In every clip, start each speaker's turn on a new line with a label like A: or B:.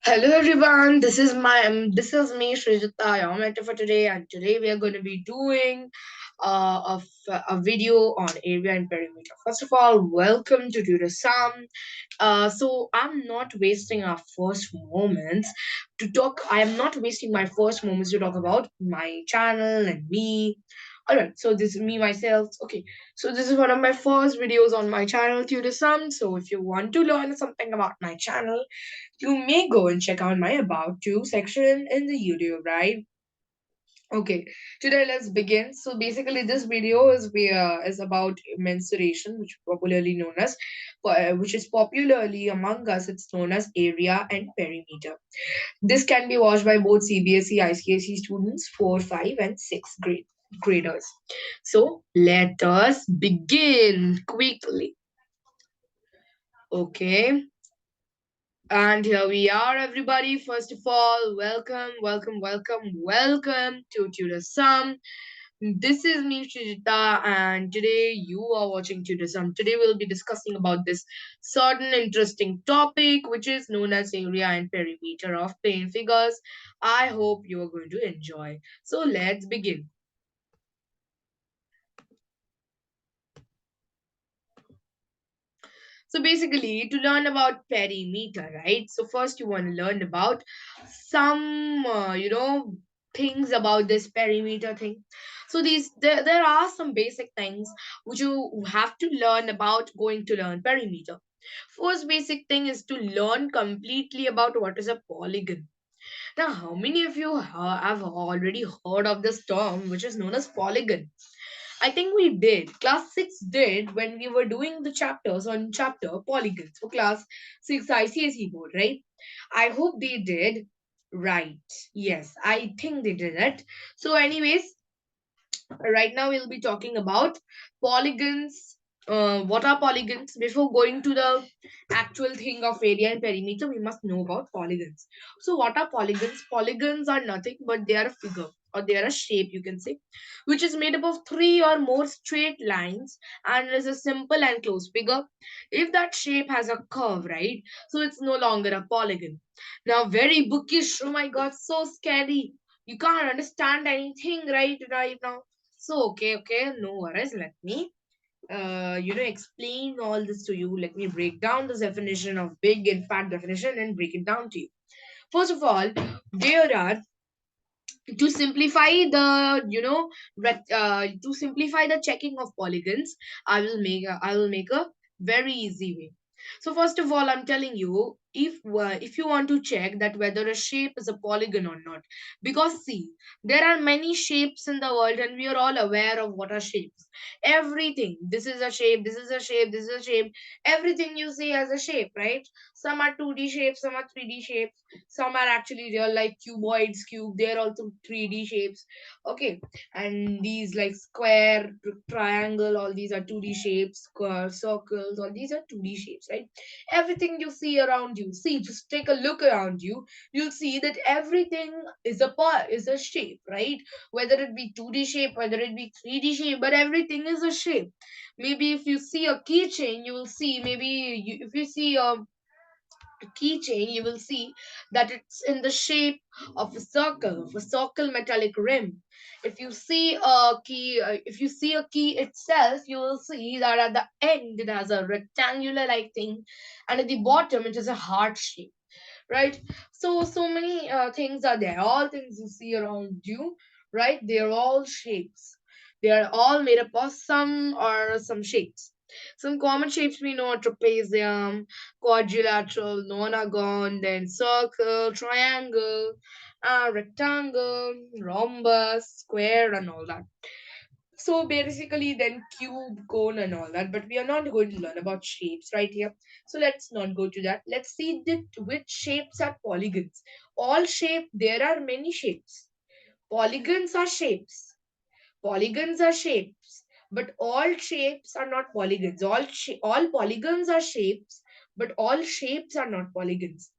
A: Hello everyone, this is me Srijata, your mentor for today, and today we are going to be doing a video on area and perimeter. First of all, welcome to Tutorsome. So I'm not wasting our first moments to talk. I am not wasting my first moments to talk about my channel and me. Alright, so this is me myself. Okay, so this is one of my first videos on my channel Tutorsome. So if you want to learn something about my channel, you may go and check out my About You section in the YouTube, right? Okay, today let's begin. So basically, this video is about mensuration, which is popularly among us. It's known as area and perimeter. This can be watched by both CBSE, ICSE students, 4, 5, and 6 graders. So let us begin quickly. Okay. And here we are, everybody. First of all, welcome to Tutorsome. This is me, Srijita, and today you are watching Tutorsome. Today we'll be discussing about this certain interesting topic, which is known as area and perimeter of plane figures. I hope you are going to enjoy. So let's begin. So basically, to learn about perimeter, right? So first you want to learn about some, things about this perimeter thing. So there are some basic things which you have to learn about going to learn perimeter. First basic thing is to learn completely about what is a polygon. Now, how many of you have already heard of this term, which is known as polygon? I think we did. Class 6 did when we were doing the chapters on chapter polygons for class 6 ICSE board, right? I hope they did. Right. Yes, I think they did it. So, anyways, right now we'll be talking about polygons. What are polygons? Before going to the actual thing of area and perimeter, we must know about polygons. So what are polygons? Polygons are nothing but they are a figure, or they are a shape, you can say, which is made up of three or more straight lines and is a simple and closed figure. If that shape has a curve, right, so it's no longer a polygon. Now, very bookish. Oh my god, so scary. You can't understand anything right now. So okay, no worries. Let me explain all this to you. Let me break down this definition of big and fat definition and break it down to you. First of all, there are, to simplify the to simplify the checking of polygons, I will make a very easy way. So first of all, I'm telling you, if you want to check that whether a shape is a polygon or not, because see, there are many shapes in the world and we are all aware of what are shapes. Everything, this is a shape, this is a shape, this is a shape. Everything you see as a shape, right? Some are 2D shapes, some are 3D shapes, some are actually real, like cuboids, cube, they're also 3D shapes. Okay, and these like square, triangle, all these are 2D shapes, square, circles, all these are 2D shapes, right? Everything you see around you, see, just take a look around you, you'll see that everything is a shape, right? Whether it be 2D shape, whether it be 3D shape, but everything is a shape. Maybe if you see a keychain, you will see, if you see a keychain, you will see that it's in the shape of a circle metallic rim. If you see if you see a key itself, you will see that at the end it has a rectangular like thing, and at the bottom it is a heart shape, right? So many things are there. All things you see around you, right? They are all shapes. They are all made up of some shapes. Some common shapes we know are trapezium, quadrilateral, nonagon, then circle, triangle, rectangle, rhombus, square, and all that. So basically, then cube, cone, and all that. But we are not going to learn about shapes right here. So let's not go to that. Let's see which shapes are polygons. All shape, there are many shapes. Polygons are shapes. Polygons are shapes. But all shapes are not polygons. All polygons are shapes, but all shapes are not polygons.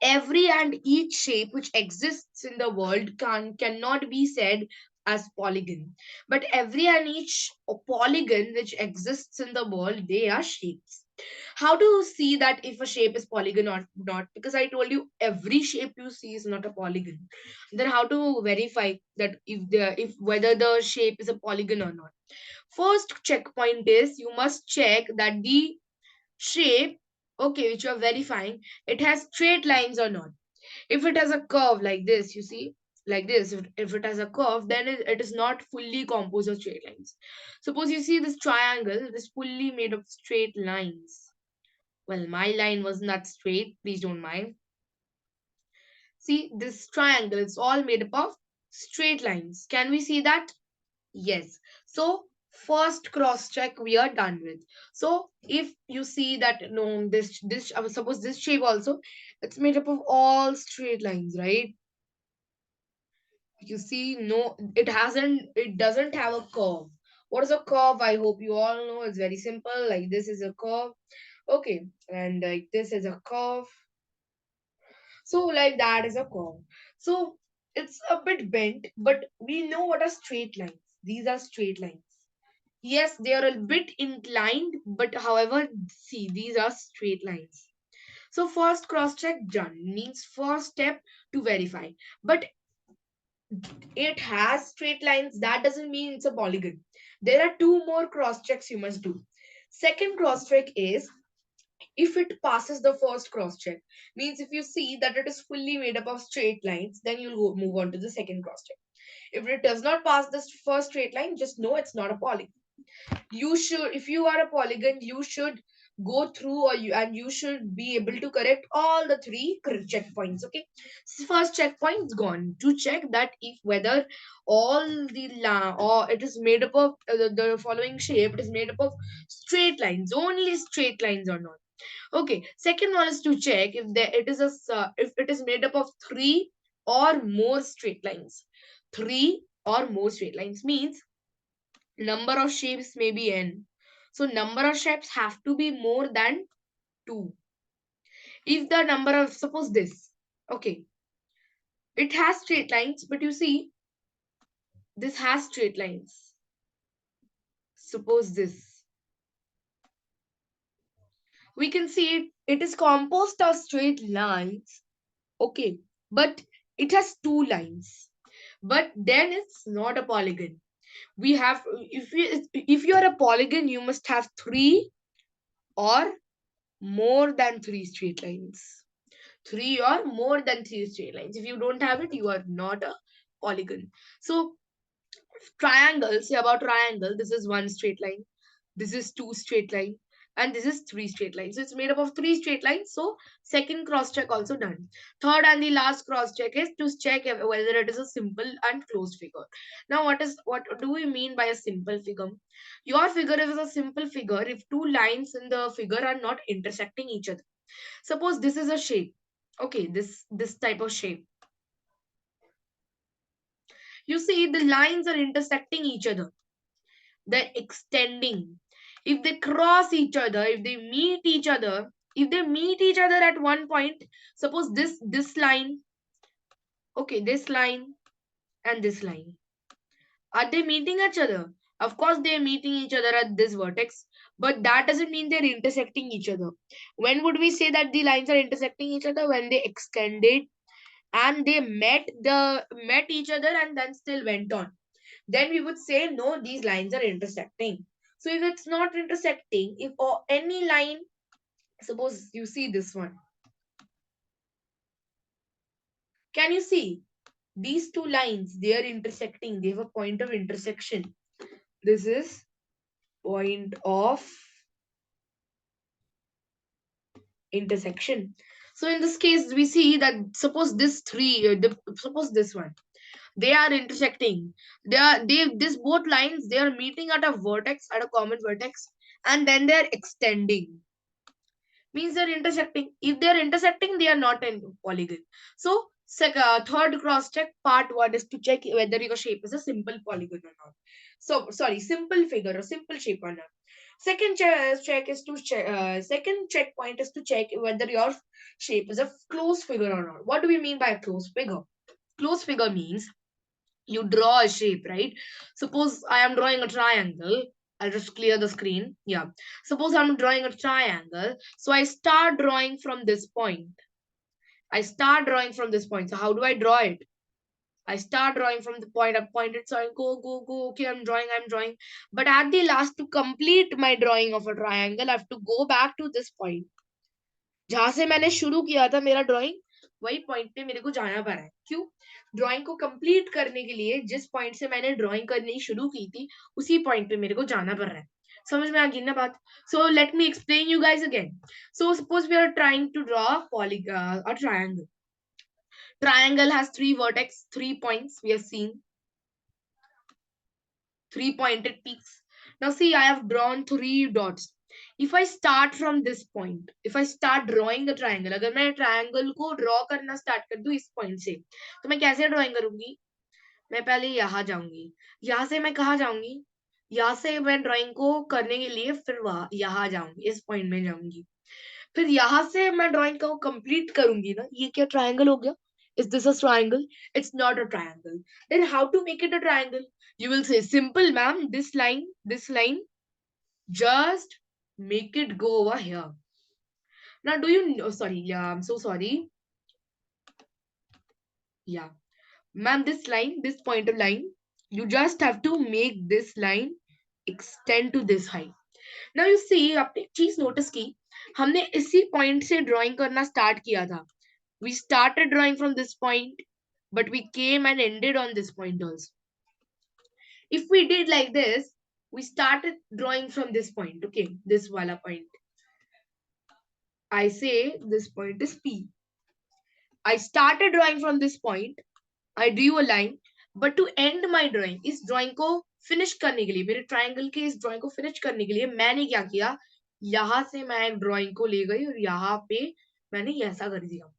A: Every and each shape which exists in the world cannot be said as polygon, but every and each polygon which exists in the world, they are shapes. How to see that if a shape is polygon or not? Because I told you every shape you see is not a polygon. Then how to verify that if whether the shape is a polygon or not? First checkpoint is you must check that the shape, okay, which you are verifying, it has straight lines or not. If it has a curve like this, you see, like this, if it has a curve, then it is not fully composed of straight lines. Suppose you see this triangle, it is fully made of straight lines. Well, my line was not straight, please don't mind. See, this triangle, it's all made up of straight lines. Can we see that? Yes. So, first cross check we are done with. So, if you see that no, this suppose this shape also, it's made up of all straight lines, right? You see, no, it doesn't have a curve. What is a curve? I hope you all know. It's very simple. Like this is a curve. Okay, and like this is a curve. So like that is a curve. So it's a bit bent, but we know what are straight lines. These are straight lines. Yes, they are a bit inclined, but however, see, these are straight lines. So first cross check done means first step to verify. But it has straight lines. That doesn't mean it's a polygon. There are two more cross checks you must do. Second cross check is if it passes the first cross check, means if you see that it is fully made up of straight lines, then you'll move on to the second cross check. If it does not pass this first straight line, just know it's not a polygon. You should, if you are a polygon, you should go through or you and you should be able to correct all the three checkpoints. Okay, so first checkpoint is gone to check that if whether all the or it is made up of the following shape, it is made up of straight lines, only straight lines or not. Okay, second one is to check if there it is if it is made up of three or more straight lines. Three or more straight lines means number of shapes may be n. So number of shapes have to be more than two. If the number of suppose this, okay, it has straight lines, but you see this has straight lines. Suppose this, we can see it is composed of straight lines. Okay, but it has two lines. But then it's not a polygon. We have if you are a polygon, you must have three or more than three straight lines. Three or more than three straight lines. If you don't have it, you are not a polygon. So triangle, say about triangle, this is one straight line, this is two straight line, and this is three straight lines. So it's made up of three straight lines. So second cross check also done. Third and the last cross check is to check whether it is a simple and closed figure. Now what do we mean by a simple figure? Your figure is a simple figure if two lines in the figure are not intersecting each other. Suppose this is a shape. Okay, this type of shape. You see the lines are intersecting each other. They're extending. If they cross each other, if they meet each other at one point, suppose this line, okay, this line and this line, are they meeting each other? Of course, they're meeting each other at this vertex, but that doesn't mean they're intersecting each other. When would we say that the lines are intersecting each other? When they extended and they met each other and then still went on. Then we would say no, these lines are intersecting. So if it's not intersecting, if or any line, suppose you see this one, can you see these two lines? They are intersecting. They have a point of intersection. This is point of intersection. So in this case, we see that suppose this three, suppose this one, they are intersecting. They this both lines they are meeting at a vertex, at a common vertex, and then they are extending. Means they're intersecting. If they're intersecting, they are not in polygon. So third cross check part one is to check whether your shape is a simple polygon or not. So sorry, simple figure or simple shape or not. Second check is to check. Second checkpoint is to check whether your shape is a closed figure or not. What do we mean by a closed figure? Closed figure means you draw a shape, right? Suppose I am drawing a triangle. I'll just clear the screen. Yeah. Suppose I'm drawing a triangle. So I start drawing from this point. I start drawing from this point. So how do I draw it? I start drawing from the point. I pointed, so I go. Okay, I'm drawing. But at the last, to complete my drawing of a triangle, I have to go back to this point. जहां से मैंने शुरू किया था मेरा drawing, वही point पे मेरे को जाना पड़ा है. क्यों? ड्राइंग को कंप्लीट करने के लिए जिस पॉइंट से मैंने ड्राइंग करनी शुरू की थी, उसी पॉइंट पे मेरे को जाना पड़ रहा है. समझ में आ गई ना बात? So let me explain you guys again. So suppose we are trying to draw a triangle. Triangle has three vertex, 3 points. We have seen 3 pointed peaks. Now see, I have drawn 3 dots. If I start from this point, if I start drawing the triangle, अगर मैं triangle को draw करना start कर दूं इस point से, तो मैं कैसे drawing करूंगी? मैं पहले यहाँ जाऊंगी. यहाँ से मैं कहाँ जाऊंगी? यहाँ से मैं drawing को करने के लिए फिर वहां यहाँ जाऊंगी, इस point में जाऊंगी. फिर यहाँ से मैं ड्राइंग को कंप्लीट करूंगी ना. ये क्या ट्रायंगल हो गया? Is this a triangle? It's not a triangle. Then how to make it a triangle? You will say, simple, ma'am. This line, just make it go over here. Now, do you know? Sorry, yeah, I'm so sorry. Yeah, ma'am, this pointer line, you just have to make this line extend to this height. Now you see, आपने एक चीज notice की, हमने इसी point से drawing करना start किया था. We started drawing from this point, but we came and ended on this point also. If we did like this, we started drawing from this point, okay, this wala point. I say this point is P. I started drawing from this point. I drew a line, but to end my drawing, इस drawing को finish करने के लिए, मेरे triangle के इस drawing को finish करने के लिए मैंने क्या किया? यहाँ से मैं drawing को ले गई और यहाँ पे मैंने ऐसा कर दिया.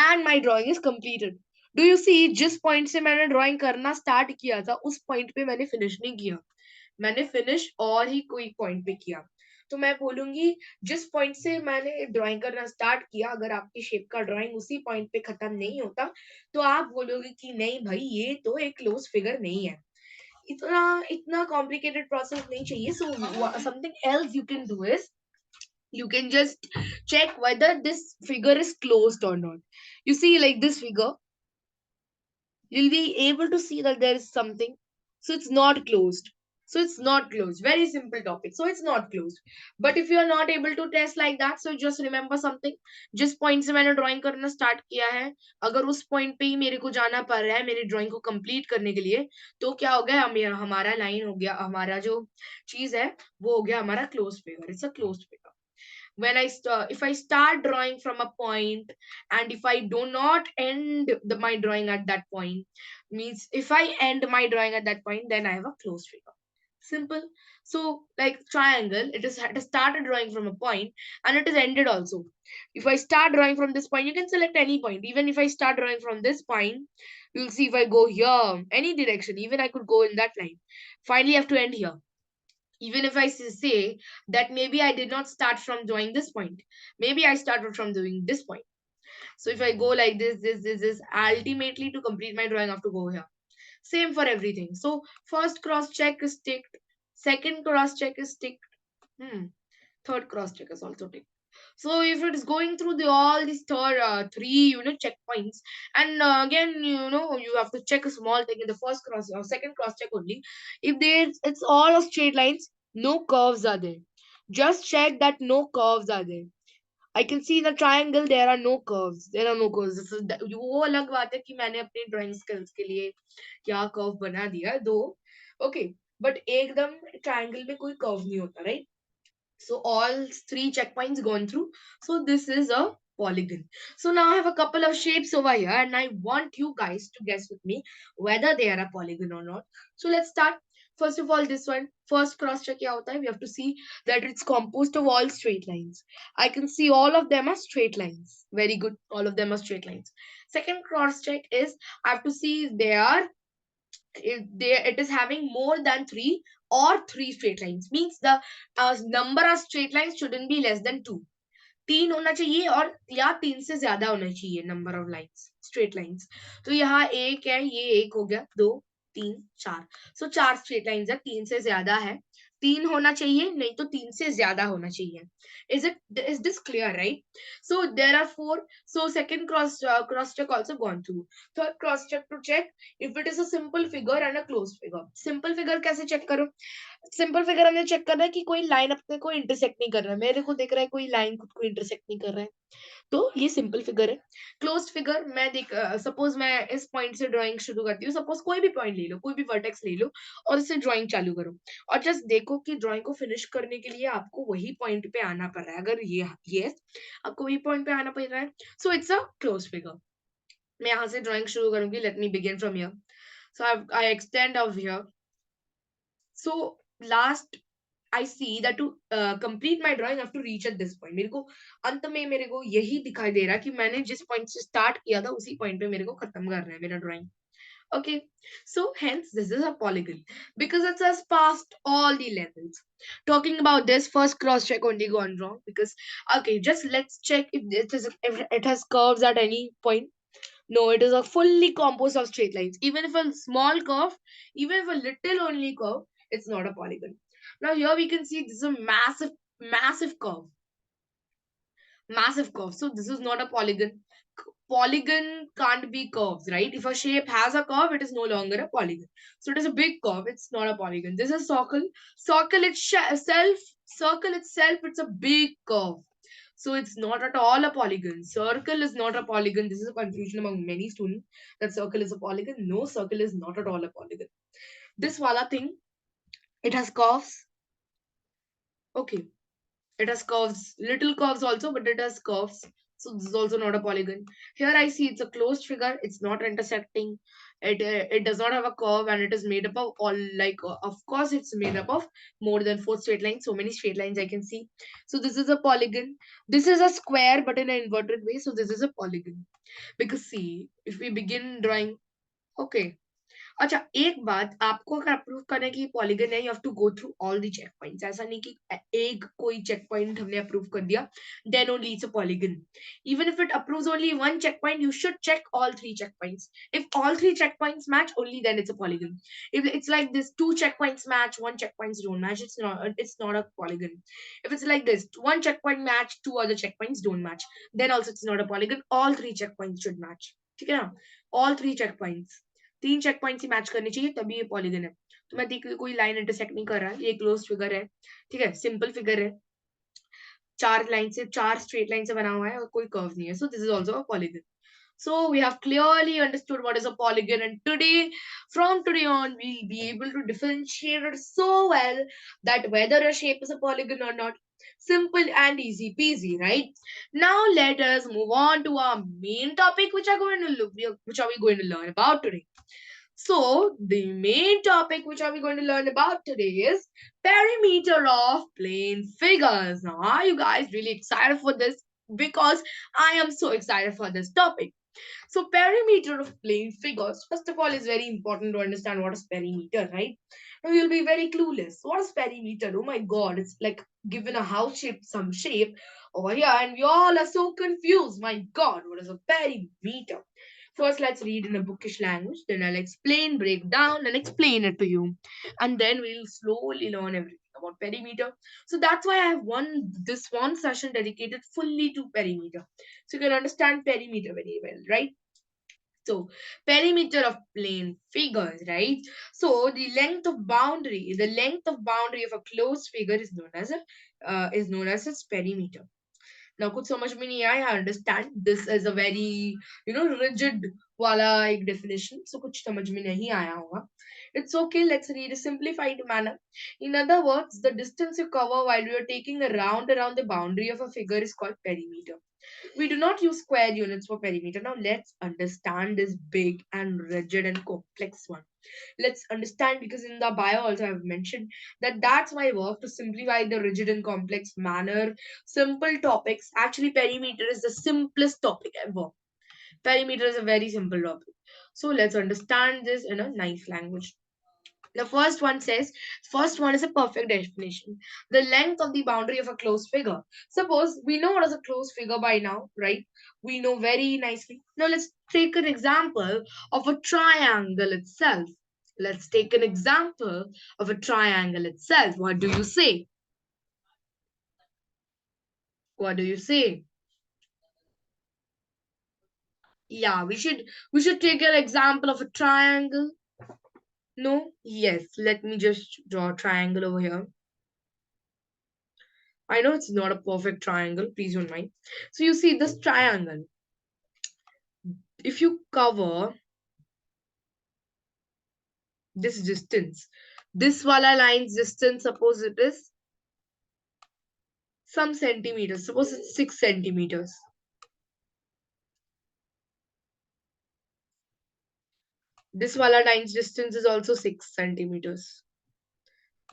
A: And my drawing is completed. Do you see? जिस point से मैंने drawing करना start किया था, उस point पे मैंने finish नहीं किया. मैंने finish और ही कोई point पे किया. तो मैं बोलूंगी, जिस पॉइंट से मैंने ड्राइंग करना स्टार्ट किया, अगर आपकी शेप का ड्राइंग उसी पॉइंट पे खत्म नहीं होता, तो आप बोलोगे कि नहीं भाई, ये तो एक क्लोज फिगर नहीं है. इतना इतना कॉम्प्लिकेटेड प्रोसेस नहीं चाहिए. So something else you can do is, you can just check whether this figure is closed or not. You see, like this figure, you'll be able to see that there is something. So it's not closed. So it's not closed. Very simple topic. So it's not closed. But if you are not able to test like that, so just remember something. जिस point से मैंने drawing करना start किया है, अगर उस point पे ही मेरे को जाना पड़ रहा है मेरी drawing को complete करने के लिए, तो क्या हो गया? हमारा line हो गया, हमारा जो चीज है वो हो गया हमारा closed figure. It's a closed figure. When if I start drawing from a point, and if I do not end my drawing at that point, means if I end my drawing at that point, then I have a closed figure. Simple. So like triangle, it has started drawing from a point and it is ended also. If I start drawing from this point, you can select any point. Even if I start drawing from this point, you'll see if I go here, any direction, even I could go in that line. Finally, I have to end here. Even if I say that maybe I did not start from drawing this point, maybe I started from doing this point. So if I go like this, ultimately to complete my drawing, I have to go here. Same for everything. So first cross check is ticked, second cross check is ticked, third cross check is also ticked. So if it is going through all these three checkpoints, and again you have to check a small thing in the first cross or second cross check only. If it's all of straight lines, no curves are there. Just check that no curves are there. I can see the triangle, there are no curves. There are no curves. वो अलग बात है कि मैंने अपने drawing skills के लिए क्या curve बना दिया दो. Okay, but एकदम triangle में कोई curve नहीं होता, right? So all three checkpoints gone through. So this is a polygon. So now I have a couple of shapes over here and I want you guys to guess with me whether they are a polygon or not. So let's start. First of all, this one, first cross check kya hota hai? We have to see that it's composed of all straight lines. I can see all of them are straight lines. Very good. All of them are straight lines. Second cross check is I have to see if they are it is having more than 3 or 3 straight lines, means the number of straight lines shouldn't be less than 2. 3 होना चाहिए और या 3 से ज्यादा होना चाहिए number of lines, straight lines. तो यहाँ एक है, ये एक हो गया, 2 3 4. सो 4 स्ट्रेट लाइंस है, 3 से ज्यादा है तीन होना चाहिए, नहीं तो तीन से ज्यादा होना चाहिए. Is this clear, right? So there are four. So second cross check also gone through. Third cross check to check if it is a simple figure and a closed figure. Simple figure कैसे check करो? Simple figure हमें check करना है कि कोई line अपने को intersect नहीं कर रहा है. मेरे को दिख रहा है कोई लाइन खुद को इंटरसेक्ट नहीं कर रहा है, तो ये सिंपल फिगर है. क्लोज्ड फिगर मैं देख सपोज मैं इस पॉइंट से ड्राइंग शुरू करती हूँ. सपोज कोई भी पॉइंट ले लो, कोई भी वर्टेक्स ले लो और इससे ड्राइंग चालू करो और जस्ट देखो कि ड्राइंग को फिनिश करने के लिए आपको वही पॉइंट पे आना पड़ रहा है. अगर ये आपको वही पॉइंट पे आना पड़ रहा है, so it's a closed figure. मैं यहाँ से ड्राइंग शुरू करूंगी. Let me begin from here. So I extend of here. So last I see that to complete my drawing, I have to reach at this point. मेरे को अंत में मेरे को यही दिखाई दे रहा है कि मैंने जिस पॉइंट से स्टार्ट किया था उसी पॉइंट पे मेरे को खत्म करना है मेरा drawing. Okay, so hence this is a polygon because it has passed all the levels. Talking about this, first cross check only gone wrong because okay, just let's check if it has curves at any point. No, it is a fully composed of straight lines. Even if a small curve, even if a little only curve, it's not a polygon. Now here we can see this is a massive curve. Massive curve. So this is not a polygon. Polygon can't be curves, right? If a shape has a curve, it is no longer a polygon. So it is a big curve. It's not a polygon. This is circle. Circle itself, it's a big curve. So it's not at all a polygon. Circle is not a polygon. This is a confusion among many students that circle is a polygon. No, circle is not at all a polygon. This wala thing, it has curves. Okay. It has curves, little curves also, but it has curves. So this is also not a polygon. Here I see it's a closed figure. It's not intersecting. It does not have a curve, and it is made up of all of course it's made up of more than four straight lines. So many straight lines I can see. So this is a polygon. This is a square, but in an inverted way. So this is a polygon. Because see, if we begin drawing, okay, अच्छा एक बात आपको अगर approve करना है कि polygon है, you have to go through all the check points. ऐसा नहीं कि एक कोई चेक पॉइंट हमने अप्रूव कर दिया then only it's a polygon. Even if it approves only one check point, you should check all three check points. If all three check points match, only then it's a polygon. if it's like this, two check points match, one check points don't match, it's not a polygon. If it's like this, one check point match, two other check points don't match, then also it's not a polygon. All three check points should match. ठीक है ना? all three check points, तीन check point ही match करनी चाहिए तभी ये polygon है. तो मैं देख कोई लाइन इंटरसेक्ट नहीं कर रहा है. ये क्लोज फिगर है. ठीक है, सिंपल फिगर है. चार लाइन से, चार स्ट्रेट लाइन से बना हुआ है और कोई कर्व नहीं है. सो this is also a polygon. So we have clearly understood what is a polygon, and from today on, we'll be able to differentiate it so well that whether a shape is a polygon or not. Simple and easy peasy, right? Now let us move on to our main topic, which are we going to learn about today. So the main topic which are we going to learn about today is perimeter of plane figures. Now, are you guys really excited for this? Because I am so excited for this topic. So perimeter of plane figures, first of all, is very important to understand what is perimeter, right? Now you'll be very clueless. What is perimeter? Oh my god, it's like given a house shape, some shape over here, and we all are so confused. My god, what is a perimeter? First, let's read in a bookish language, then I'll explain, break down, and explain it to you. And then we'll slowly learn everything about perimeter. So that's why I have this one session dedicated fully to perimeter. So you can understand perimeter very well, right? So perimeter of plane figures, right? So the length of boundary of a closed figure is known as its perimeter. Now कुछ समझ में नहीं आया, I understand this is a very rigid वाला एक definition, so कुछ समझ में नहीं आया होगा. It's okay, let's read a simplified manner. In other words, the distance you cover while you are taking a round around the boundary of a figure is called perimeter. We do not use square units for perimeter. Now let's understand this big and rigid and complex one. Let's understand, because in the bio also I've mentioned that's my work to simplify the rigid and complex manner. Simple topics. Actually, perimeter is the simplest topic ever. Perimeter is a very simple topic. So let's understand this in a nice language. The first one is a perfect definition. The length of the boundary of a closed figure. Suppose we know what is a closed figure by now, right? We know very nicely. Now let's take an example of a triangle itself. Let's take an example of a triangle itself. What do you say? What do you say? Yeah, we should take an example of a triangle. No? Yes, let me just draw a triangle over here. I know it's not a perfect triangle, please don't mind. So you see this triangle. If you cover this distance, this wala line's distance, suppose it is some centimeters, suppose it's 6 centimeters. This wala line's distance is also 6 centimeters.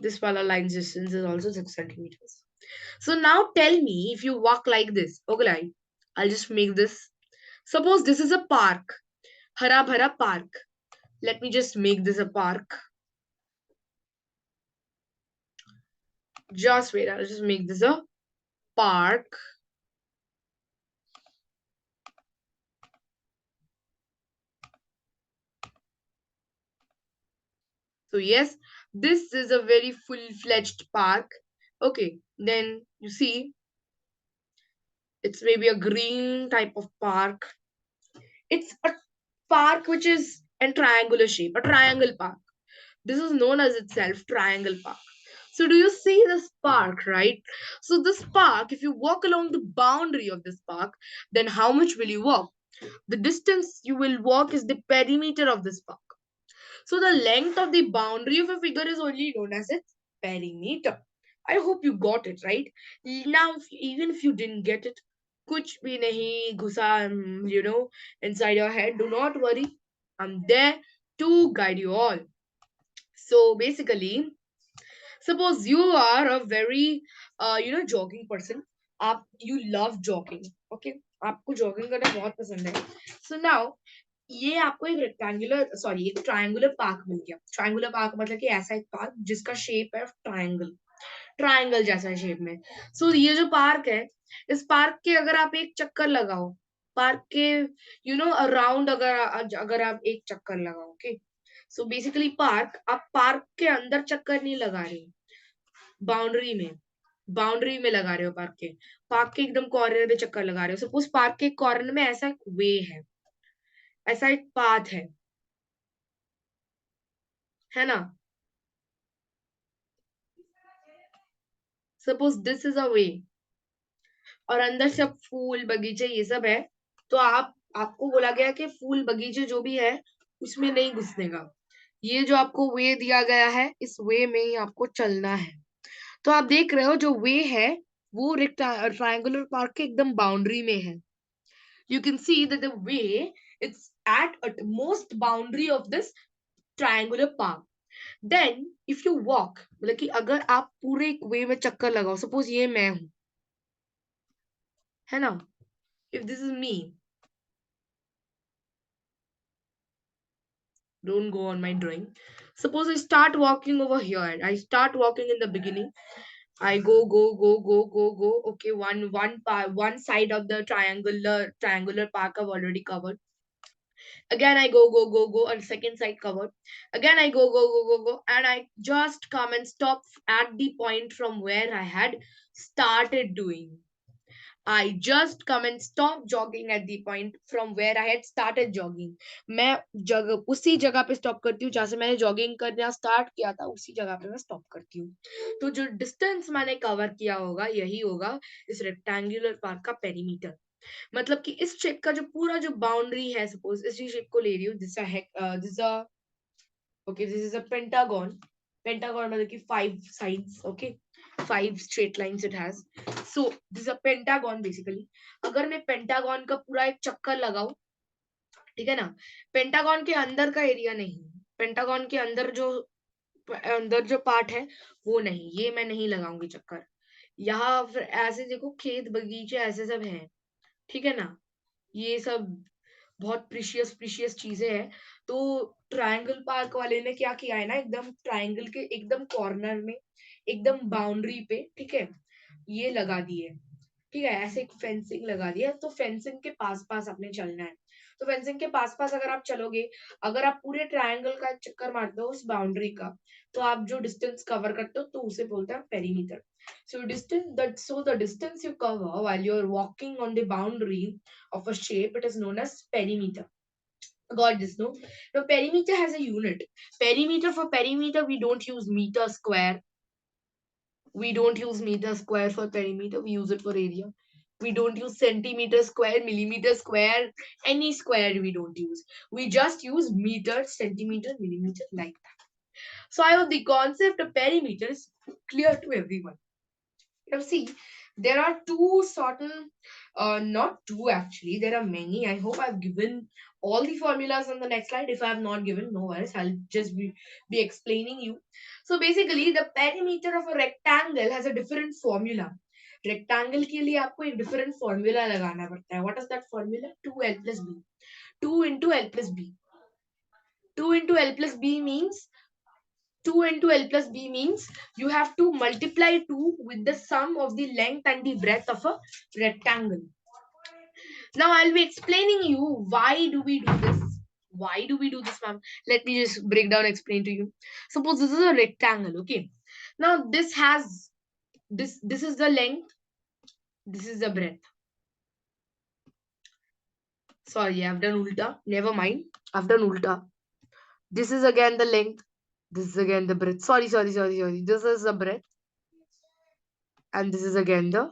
A: This wala line's distance is also 6 centimeters. So now tell me if you walk like this. Okay, like, I'll just make this. Suppose this is a park. Hara bhara park. Let me just make this a park. Just wait, I'll just make this a park. So yes, this is a very full-fledged park. Okay, then you see, it's maybe a green type of park. It's a park which is in triangular shape, a triangle park. This is known as itself triangle park. So do you see this park, right? So this park, if you walk along the boundary of this park, then how much will you walk? The distance you will walk is the perimeter of this park. So the length of the boundary of a figure is only known as its perimeter. I hope you got it right. Now, even if you didn't get it, kuch bhi nahi ghusa, inside your head. Do not worry. I'm there to guide you all. So basically, suppose you are a very jogging person. आप you love jogging. Okay, आपको jogging करना बहुत पसंद है. So now ये आपको एक rectangular sorry एक ट्रायंगुलर पार्क मिल गया. ट्रायंगुलर पार्क मतलब कि ऐसा एक पार्क जिसका शेप है ट्रायंगल. ट्रायंगल जैसा शेप में. सो ये जो पार्क है, इस पार्क के अगर आप एक चक्कर लगाओ, पार्क के अराउंड अगर अगर आप एक चक्कर लगाओ, ओके. सो बेसिकली पार्क, आप पार्क के अंदर चक्कर नहीं लगा रहे हो, बाउंड्री में. बाउंड्री में लगा रहे हो पार्क के एकदम कॉर्नर में चक्कर लगा रहे हो. सपोज पार्क के कॉर्नर में ऐसा एक वे है, ऐसा एक पाथ है ना. सपोज दिस इज अ वे और अंदर सब फूल बगीचे ये सब है. तो आपको बोला गया कि फूल बगीचे जो भी है उसमें नहीं घुसने का. ये जो आपको वे दिया गया है, इस वे में ही आपको चलना है. तो आप देख रहे हो जो वे है वो ट्रायंगुलर पार्क के एकदम बाउंड्री में है. You can see that the way it's at most boundary of this triangular park. Then if you walk, मतलब कि अगर आप पूरे एक वे में चक्कर लगाओ, सपोज ये मैं हूं, है ना. If this is me, don't go on my drawing. Suppose I start walking over here. I start walking in the beginning. I go. Okay, one side of the triangular park I've already covered. Again, I go, and second side covered. Again, I go, and I just come and stop at the point from where I had started doing. I just come and stop jogging at the point from where I had started jogging. मैं जगह उसी जगह पे stop करती हूँ जहां से मैंने जॉगिंग करना स्टार्ट किया था, उसी जगह पे मैं स्टॉप करती हूँ. तो जो डिस्टेंस मैंने कवर किया होगा यही होगा इस रेक्टेंगुलर पार्क का पेरीमीटर. मतलब कि इस शेप का जो पूरा जो बाउंड्री है, सपोज इसी शेप को ले रही हूँ. This is a pentagon. Pentagon मतलब कि 5 sides. Okay, 5 straight lines it has. So this is a pentagon basically. अगर मैं पेंटागन का पूरा एक चक्कर लगाऊं, ठीक है ना. पेंटागन के अंदर का एरिया नहीं, पेंटागन के अंदर जो पार्ट है वो नहीं, ये मैं नहीं लगाऊंगी चक्कर. यहाँ फिर ऐसे देखो खेत बगीचे ऐसे सब हैं, ठीक है ना. ये सब बहुत प्रीशियस प्रीशियस चीजें हैं. तो ट्रायंगल पार्क वाले ने क्या किया है ना, एकदम ट्रायंगल के एकदम कॉर्नर में, एकदम बाउंड्री पे, ठीक है, ये लगा दिए. ठीक है, ऐसे एक फेंसिंग लगा दिया, तो फेंसिंग के पास पास आपने चलना है। तो फेंसिंग के पास पास अगर आप चलोगे, अगर आप पूरे ट्रायंगल का चक्कर मारते हो उस बाउंड्री का, तो आप जो डिस्टेंस कवर करते हो तो उसे बोलते हैं perimeter. So the distance you cover while you're walking on the boundary of a shape, it is known as perimeter. Got this, no? Now perimeter has a unit. For perimeter we don't use meter square. We don't use meter square for perimeter, we use it for area. We don't use centimeter square, millimeter square, any square we don't use. We just use meter, centimeter, millimeter, like that. So I hope the concept of perimeter is clear to everyone. Now see, there are two certain, not two actually, there are many. I hope I've given all the formulas on the next slide. If I have not given, no worries, I'll just be explaining you. So basically, the perimeter of a rectangle has a different formula. Rectangle के लिए आपको एक different formula लगाना पड़ता है. What is that formula? 2l plus b. 2 into l plus b. 2 into l plus b means 2 into L plus B means you have to multiply 2 with the sum of the length and the breadth of a rectangle. Now I'll be explaining you why do we do this. Why do we do this, ma'am? Let me just break down, explain to you. Suppose this is a rectangle, okay? Now this has this is the length, this is the breadth. Sorry, I've done ulta. Never mind. I've done ulta. This is again the length. This is again the breadth. Sorry. This is the breadth. And this is again the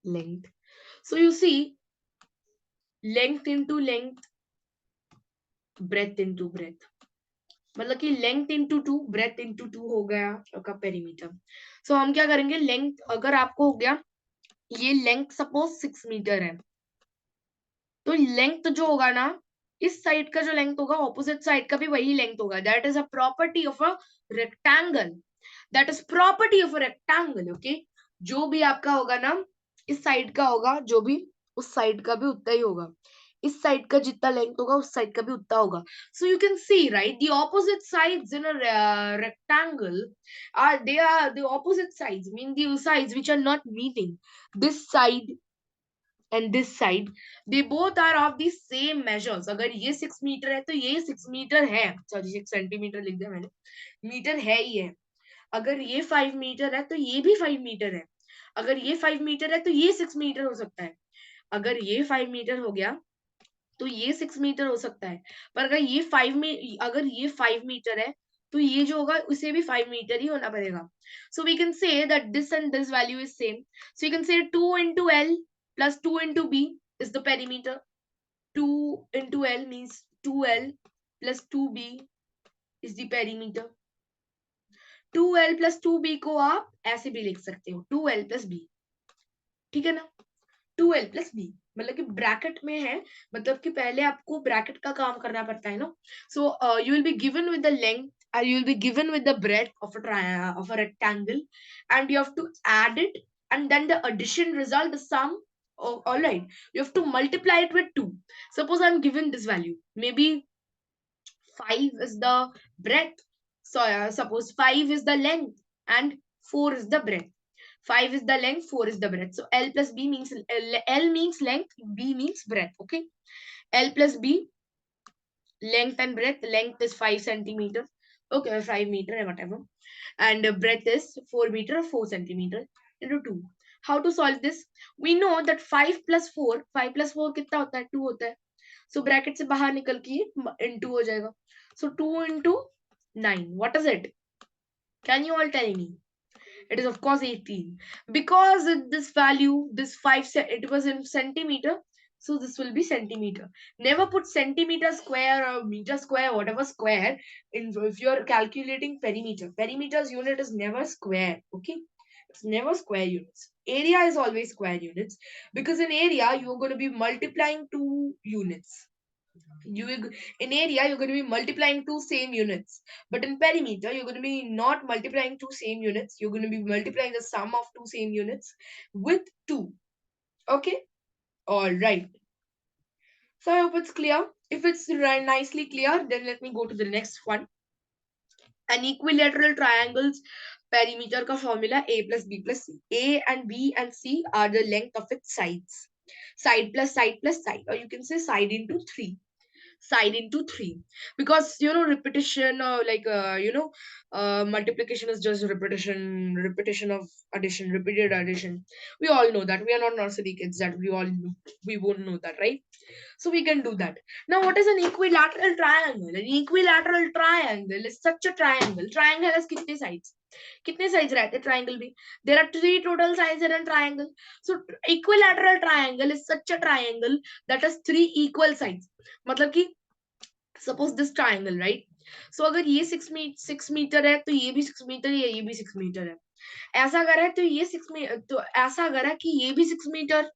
A: length. So you see, length into length, breadth into breadth. मतलब कि length into two, breath into two हो गया आपका perimeter. सो हम क्या करेंगे, length अगर आपको हो गया, ये लेंथ सपोज 6 मीटर है, तो लेंथ जो होगा ना, इस साइड का जो लेंथ होगा ऑपोजिट साइड का भी वही लेंथ होगा. That is a property of a rectangle. That is property of a rectangle. Okay, जो भी आपका होगा ना, इस साइड का होगा जो भी, उस साइड का भी उतना ही होगा. इस साइड का जितना लेंथ होगा उस साइड का भी उतना होगा. सो you can see right, the opposite sides in a rectangle are the opposite sides, mean the sides which are not meeting. This side and this side, they both are of the same measures. अगर ये 6 metre है तो ये 6 metre है. Sorry, 6 centimetre लिख दिया मैंने, metre है ही है. अगर ये 5 मीटर है तो ये भी 5 मीटर है. अगर ये 5 मीटर है तो ये 6 मीटर हो सकता है. अगर ये 5 मीटर हो गया तो ये 6 मीटर हो सकता है. पर अगर ये 5 मीटर है तो ये जो होगा उसे भी 5 मीटर ही होना पड़ेगा. So we can say that this and this value is same. So you can say 2 into l plus 2 into b is the perimeter. 2 into l means 2l plus 2b is the perimeter. 2l plus 2b को आप ऐसे भी लिख सकते हो, 2l plus b. ठीक है ना? 2l plus b मतलब कि ब्रैकेट में है, मतलब कि पहले आपको ब्रैकेट का काम करना पड़ता है ना. So you will be given with the length and you will be given with the breadth of a rectangle, and you have to add it, and then the addition result, the sum. Oh, all right, you have to multiply it with 2. Suppose I'm given this value, maybe 5 is the breadth. So suppose 5 is the length and 4 is the breadth. 5 is the length, 4 is the breadth. So L plus B means L means length, B means breadth. Okay. L plus B, length and breadth. Length is 5 centimeters. Okay, 5 meter or whatever. And breadth is 4 meter or 4 centimeter into 2. How to solve this? We know that 5 plus 4, 5 plus 4 कितना होता है? 2 होता है. So bracket से बाहर निकल के into हो जाएगा. So 2 into 9. What is it? Can you all tell me? It is of course 18. Because this value, this 5, it was in centimeter. So this will be centimeter. Never put centimeter square or meter square, whatever square, if you're calculating perimeter. Perimeter's unit is never square. Okay. It's never square units. Area is always square units. Because in area, you're going to be multiplying 2 units. In area you're going to be multiplying two same units, but in perimeter you're going to be not multiplying two same units, you're going to be multiplying the sum of two same units with 2. Okay, all right. So I hope it's clear. If it's nicely clear, then let me go to the next one. An equilateral triangles Perimeter का formula a plus b plus c. A and b and c are the length of its sides. Side plus side plus side, or you can say side into 3. Side into 3, because repetition, multiplication is just repetition of addition, repeated addition. We all know that. We are not nursery kids, that we won't know that, right? So we can do that. Now, what is an equilateral triangle? An equilateral triangle is such a triangle. Triangle has kitne sides? कितने sides रहते हैं triangle में? There are 3 total sides in a triangle. So equilateral triangle is such a triangle that has 3 equal sides. मतलब कि suppose this triangle, right? So अगर ये 6 metre है, तो ये भी 6 मीटर है, ये भी 6 मीटर है. ऐसा अगर है तो ये 6 मीटर, तो ऐसा अगर है कि ये भी 6 मीटर,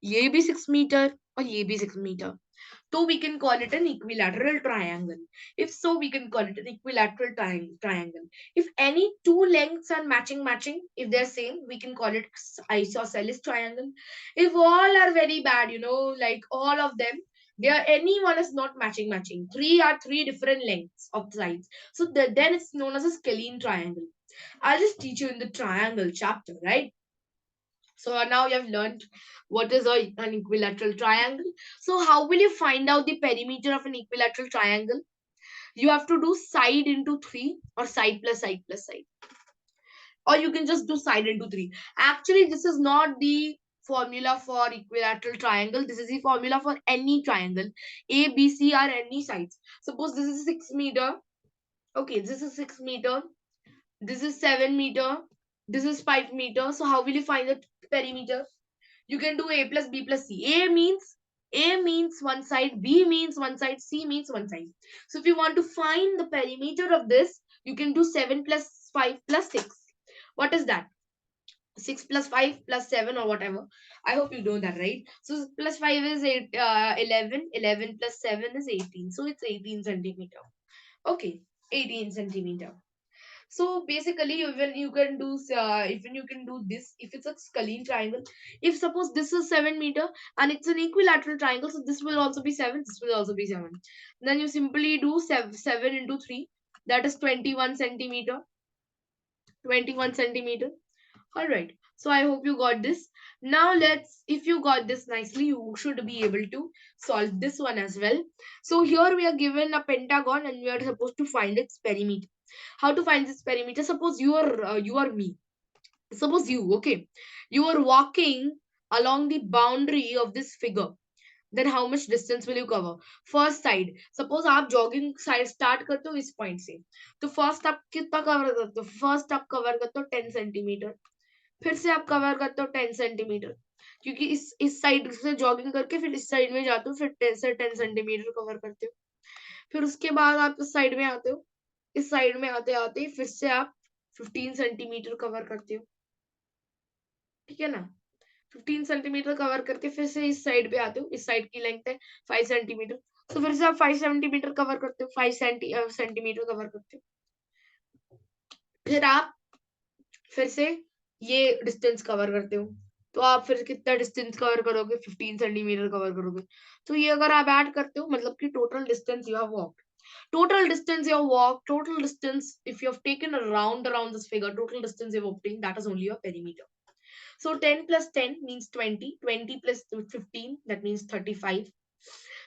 A: ये भी 6 मीटर और ये भी 6 metre. So we can call it an equilateral triangle. If so, we can call it an equilateral triangle. If any two lengths are matching, if they're same, we can call it isosceles triangle. If all are very bad, like all of them, anyone is not matching. Three are three different lengths of sides. So then it's known as a scalene triangle. I'll just teach you in the triangle chapter, right? So now you have learned what is an equilateral triangle. So how will you find out the perimeter of an equilateral triangle? You have to do side into 3 or side plus side plus side. Or you can just do side into 3. Actually, this is not the formula for equilateral triangle. This is the formula for any triangle. A, B, C are any sides. Suppose this is 6 meter. Okay, this is 6 meter. This is 7 meter. This is 5 meter. So how will you find the perimeter? You can do a plus b plus c. A means one side, b means one side, c means one side. So if you want to find the perimeter of this, you can do 7 plus 5 plus 6. What is that? 6 plus 5 plus 7 or whatever. I hope you know that, right? So plus 5 is 11. 11 plus 7 is 18. So it's 18 centimeter. Okay, 18 centimeter. So basically, even you can do this if it's a scalene triangle. If suppose this is 7 meter and it's an equilateral triangle, so this will also be 7. This will also be 7. Then you simply do 7 into 3. That is 21 centimeter. 21 centimeter. All right. So I hope you got this. Now if you got this nicely, you should be able to solve this one as well. So here we are given a pentagon and we are supposed to find its perimeter. How to find this perimeter? Suppose you are me. Suppose okay, you are walking along the boundary of this figure. Then how much distance will you cover? First side. Suppose आप jogging side start करते हो इस point से, तो first आप कितना cover करते हो? First आप cover करते हो 10 centimeter. फिर से आप कवर करते हो 10 सेंटीमीटर, क्योंकि इस साइड से जॉगिंग करके फिर इस साइड में जाते हो, फिर 10 से 10 सेंटीमीटर कवर करते हो. फिर उसके बाद आप इस साइड में आते हो, इस साइड में आते आते फिर से आप 15 सेंटीमीटर कवर करते हो. ठीक है ना? 15 सेंटीमीटर कवर करके फिर से इस साइड पे आते हो. इस साइड की लेंथ है 5 सेंटीमीटर, तो फिर से आप 5 सेंटीमीटर कवर करते हो. 5 सेंटीमीटर कवर करते हो. फिर आप फिर से ये डिस्टेंस कवर करते हो, तो आप फिर कितना डिस्टेंस कवर करोगे? 15 सेंटीमीटर कवर करोगे. तो ये अगर आप ऐड करते हो, मतलब कि total distance you have walked, total distance, if you have taken a round around this figure, total distance you have obtained, that is only your perimeter. So 10 plus 10 means 20. 20 plus 15, that means 35.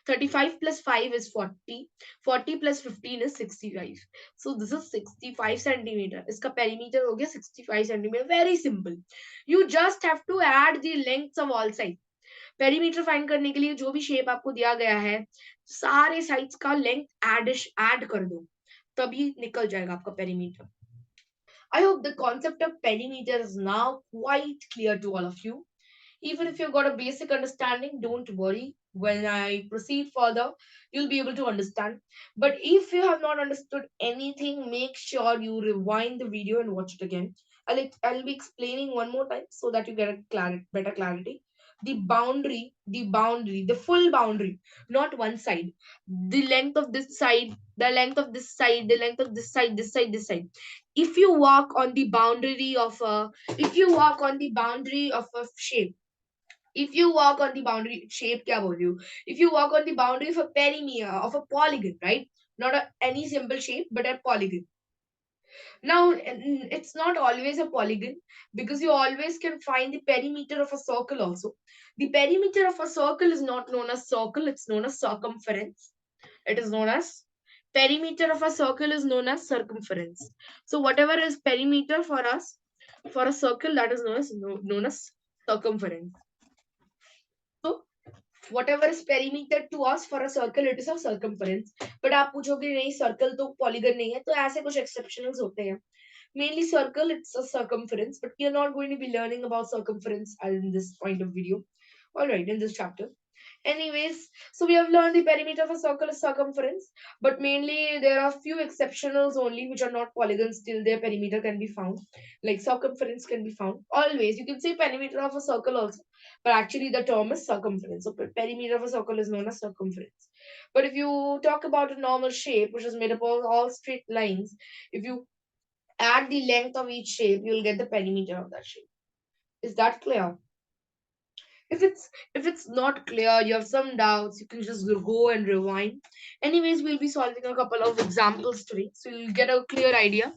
A: 35 plus 5 is 40. 40 plus 15 is 65. So this is 65 centimeter. Iska perimeter ho gaya 65 centimeter. Very simple. You just have to add the lengths of all sides. Perimeter find करने के लिए जो भी shape आपको दिया गया है, सारे sides का length add कर दो, तभी निकल जाएगा आपका perimeter. I hope the concept of perimeter is now quite clear to all of you. Even if you've got a basic understanding, don't worry. When I proceed further, you'll be able to understand. But if you have not understood anything, make sure you rewind the video and watch it again. I'll be explaining one more time so that you get a better clarity. The full boundary, not one side. The length of this side, the length of this side, the length of this side, this side, this side. If you walk on the boundary of a shape, if you walk on the boundary shape, kya bol rahi hu? If you walk on the boundary of a polygon, right? Not any simple shape, but a polygon. Now, it's not always a polygon because you always can find the perimeter of a circle also. The perimeter of a circle is not known as circle, it's known as circumference. It is known as perimeter of a circle is known as circumference. So whatever is perimeter for us for a circle, that is known as circumference. So whatever is perimeter to us for a circle, it is a circumference. But आप पूछोगे नहीं circle तो polygon नहीं है, तो ऐसे कुछ exceptionals होते हैं. Mainly circle, it's a circumference, but we are not going to be learning about circumference in this point of video. All right, in this chapter. Anyways, so we have learned the perimeter of a circle is circumference, but mainly there are few exceptionals only which are not polygons, still their perimeter can be found. Like circumference can be found. Always, you can say perimeter of a circle also, but actually the term is circumference. So perimeter of a circle is known as circumference. But if you talk about a normal shape, which is made up of all straight lines, if you add the length of each shape, you'll get the perimeter of that shape. Is that clear? If it's not clear, you have some doubts, you can just go and rewind. Anyways, we'll be solving a couple of examples today, so you'll get a clear idea.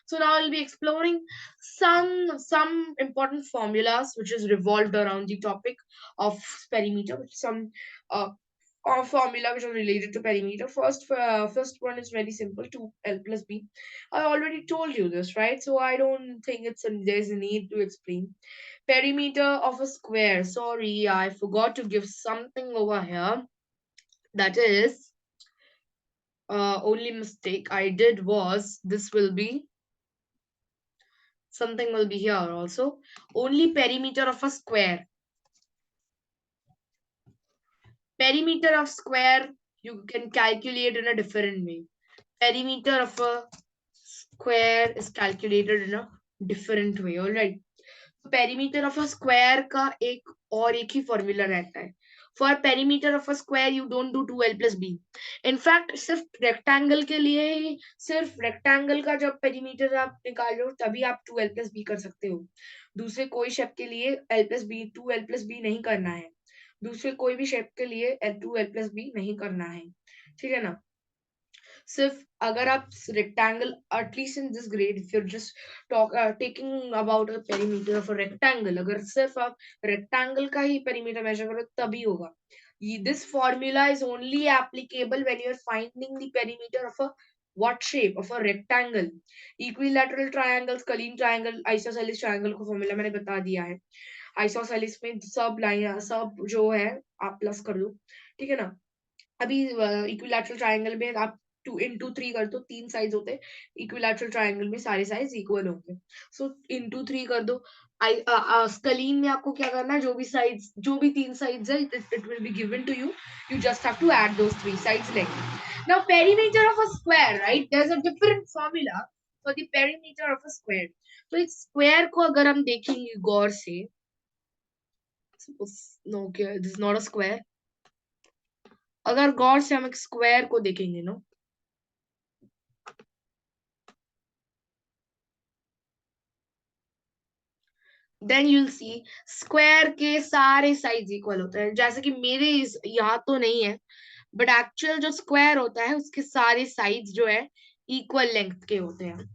A: So now I'll be exploring some important formulas which is revolved around the topic of perimeter, which some uh, formula which are related to perimeter. First one is very simple: 2l plus b. I already told you this, right? So I don't think there's a need to explain. Perimeter of a square. Sorry, I forgot to give something over here. That is only mistake I did was this will be something will be here also. Only perimeter of a square. Perimeter of square you can calculate in a different way. Perimeter of a square is calculated in a different way. All right. Perimeter of a square का एक ही formula रहता है. For perimeter of a square you don't do 2l plus b. In fact सिर्फ rectangle के लिए ही, सिर्फ rectangle का जब पेरीमीटर आप निकाल रहे हो तभी आप 2l प्लस बी कर सकते हो. दूसरे कोई शेप के लिए l plus b 2l plus b नहीं करना है. दूसरे कोई भी शेप के लिए 2l प्लस बी नहीं करना है. ठीक है ना. सिर्फ अगर आप rectangle, at least in this grade, if you just taking about a perimeter of a rectangle, अगर सिर्फ आप रेक्टेंगल का ही पेरीमीटर मेजर करो तभी होगा. This formula is only applicable when you are finding the perimeter of a what shape of a rectangle. Equilateral triangles, colline triangle, isosceles triangle को formula मैंने बता दिया है. आइसोसेलिस में सब लाइन सब जो है आप प्लस कर दो. ठीक है ना. अभी इक्विलैटरल ट्रायंगल में आप 2 into 3 कर दो, 3 साइड्स होते हैं. इक्विलैटरल ट्रायंगल में सारे साइड्स इक्वल होंगे. सो into 3 कर दो. स्कलीन में आपको क्या करना है, जो भी 3 साइड्स है, it will be given to you. You just have to add those 3 sides like. Now perimeter of a square, right, there is a different formula for the perimeter of a square. तो इस square को अगर हम देखेंगे गौर से, no this is not a square. अगर गौर से हम एक स्क्वायर को देखेंगे no, then you'll see square के सारे साइड्स इक्वल होते हैं. जैसे कि मेरे यहाँ तो नहीं है, बट एक्चुअल जो स्क्वायर होता है उसके सारे साइड्स जो है इक्वल लेंथ के होते हैं.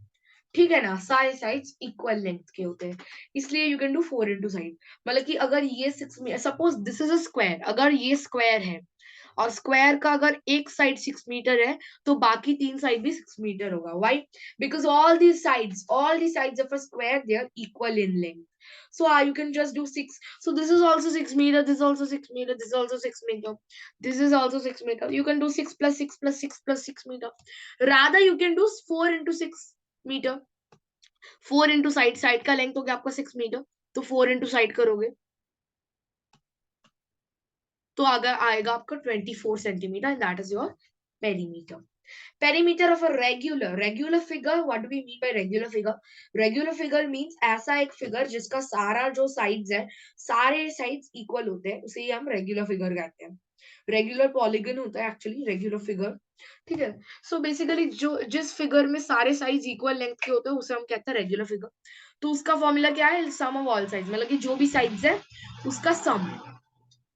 A: ठीक है ना. सारे साइड्स इक्वल लेंथ के होते हैं, इसलिए you can do 4 into side. मतलब कि अगर ये 6, suppose this is a square, अगर ये स्क्वायर है और स्क्वायर का अगर एक साइड 6 मीटर है तो बाकी 3 साइड भी 6 मीटर होगा. Why? Because all the sides of a square they are equal in length. So you can just do 6. So this is also 6 meter, this is also 6 meter, this is also 6 meter, this is also 6 meter. You can do 6 plus 6 plus 6 plus 6 meter. Rather you can do 4 into 6 meter. 4 into side का length हो गया आपका 6 metre, तो 4 into side करोगे तो अगर आएगा आपका 24 centimetre, and that is your perimeter. Perimeter of a regular figure. What do we mean by regular figure? Regular figure means ऐसा एक फिगर जिसका सारा जो साइड्स है, सारे साइड्स इक्वल होते हैं, उसे ही हम रेगुलर फिगर कहते हैं. रेगुलर पॉलीगन होता है एक्चुअली रेगुलर फिगर. ठीक है. सो बेसिकली जो जिस फिगर में सारे साइड्स इक्वल लेंथ के होते हैं उसे हम कहते हैं रेगुलर फिगर. तो उसका फॉर्मूला क्या है? सम ऑफ ऑल साइड्स. मतलब कि जो भी साइड्स है उसका सम.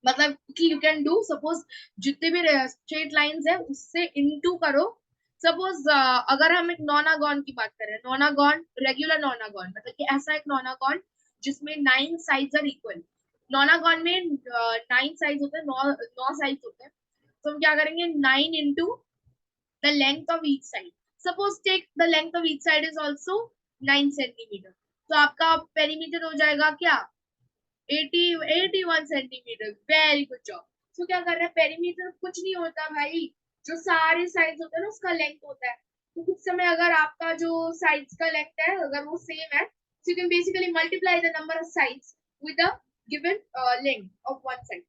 A: मतलब कि यू कैन डू, सपोज जितने भी स्ट्रेट लाइंस है उससे इनटू करो सपोज अगर हम एक नॉनागॉन की बात करें, नॉनागॉन रेगुलर नॉनागॉन मतलब कि ऐसा एक नॉनागॉन जिसमें 9 साइड्स आर इक्वल। नॉनागॉन में 9 साइड्स होते हैं, 9 साइड्स होते हैं। तो हम क्या करेंगे, 9 into the length of each side. Suppose take the length of each side is also 9 centimetre. तो आपका पेरीमीटर हो जाएगा क्या, 81 सेंटीमीटर। Very good job. तो क्या कर रहे हैं, पेरीमीटर कुछ नहीं होता भाई, जो सारे साइड्स होते हैं ना उसका लेंथ होता है। तो कुछ समय अगर आपका जो साइड्स का लेंथ है अगर वो सेम है, so you can basically multiply the number of sides with the given length of one side.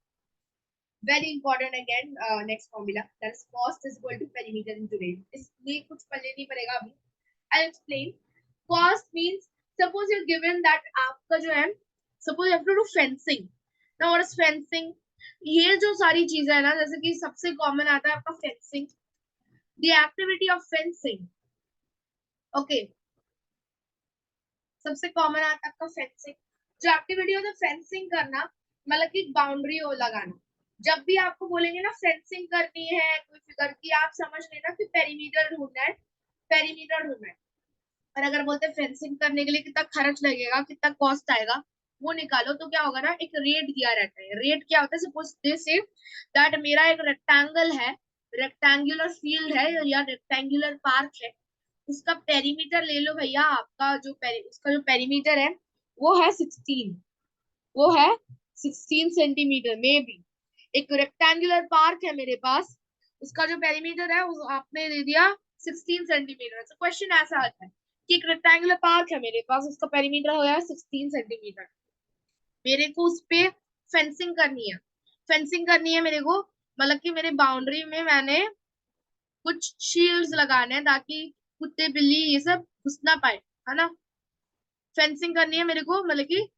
A: Very important again, next formula, that is cost is equal to perimeter into range. इसलिए कुछ पढ़ने नहीं पड़ेगा अभी। I'll explain. Cost means suppose you're given that आपका जो है, suppose you have to do fencing. Now what is fencing? ये जो सारी चीजें है ना, जैसे कि सबसे कॉमन आता है आपका fencing, the activity of fencing. Okay, सबसे कॉमन आता है आपका फेंसिंग। जो एक्टिविटी होता है फेंसिंग करना, मतलब कि बाउंड्री हो लगाना। जब भी आपको बोलेंगे ना फेंसिंग करनी है कोई फिगर की, आप समझ लेना कि पेरीमीटर ढूंढना है, पेरीमीटर ढूंढना है। और अगर बोलते हैं फेंसिंग करने के लिए कितना खर्च लगेगा, कितना कॉस्ट आएगा, वो निकालो, तो क्या होगा ना, एक रेट दिया रहता है। रेट क्या होता है, सपोज दिस से दैट मेरा एक रेक्टेंगल है, रेक्टेंगुलर फील्ड है या रेक्टेंगुलर पार्क है, उसका पेरीमीटर ले लो भैया। आपका जो उसका जो पेरीमीटर है वो है 16, वो है 16 सेंटीमीटर में भी। एक रेक्टेंगुलर पार्क है मेरे पास, उसका जो पेरीमीटर है वो आपने दे दिया 16 सेंटीमीटर। तो क्वेश्चन ऐसा आता है कि एक रेक्टेंगुलर पार्क है मेरे पास, उसका पेरीमीटर हो गया 16 सेंटीमीटर। मेरे को उस पे फेंसिंग करनी है, फेंसिंग करनी है मेरे को, मतलब कि मेरे बाउंड्री में मैंने कुछ शील्ड्स लगाने हैं ताकि कुत्ते बिल्ली ये सब घुस ना पाए, है ना। फेंसिंग करनी है मेरे को, मतलब कि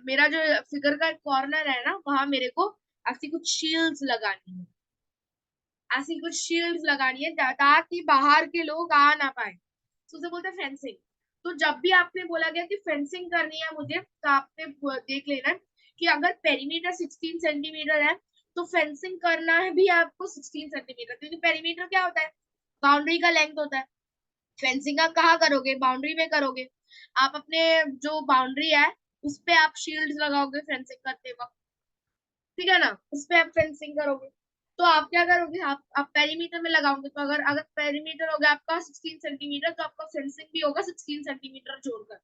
A: मेरा जो फिगर का कॉर्नर है ना वहां मेरे को ऐसी कुछ शील्ड्स लगानी है, ऐसी कुछ शील्ड्स लगानी है ताकि बाहर के लोग आ ना पाए। तो उसे बोलते हैं फेंसिंग। तो जब भी आपने बोला गया कि फेंसिंग करनी है मुझे, तो आपने देख लेना है कि अगर पेरीमीटर 16 सेंटीमीटर है तो फेंसिंग करना है भी आपको 16 सेंटीमीटर, क्योंकि पेरीमीटर क्या होता है, बाउंड्री का लेंथ होता है। फेंसिंग आप कहाँ करोगे, बाउंड्री में करोगे। आप अपने जो बाउंड्री है उस पे आप शील्ड लगाओगे फेंसिंग करते वक्त, ठीक है ना, उस पे आप फेंसिंग करोगे। तो आप क्या करोगे, आप पेरीमीटर में लगाओगे। तो अगर अगर पेरीमीटर हो गया आपका 16 सेंटीमीटर, तो आपका फेंसिंग भी होगा 16 सेंटीमीटर जोड़कर,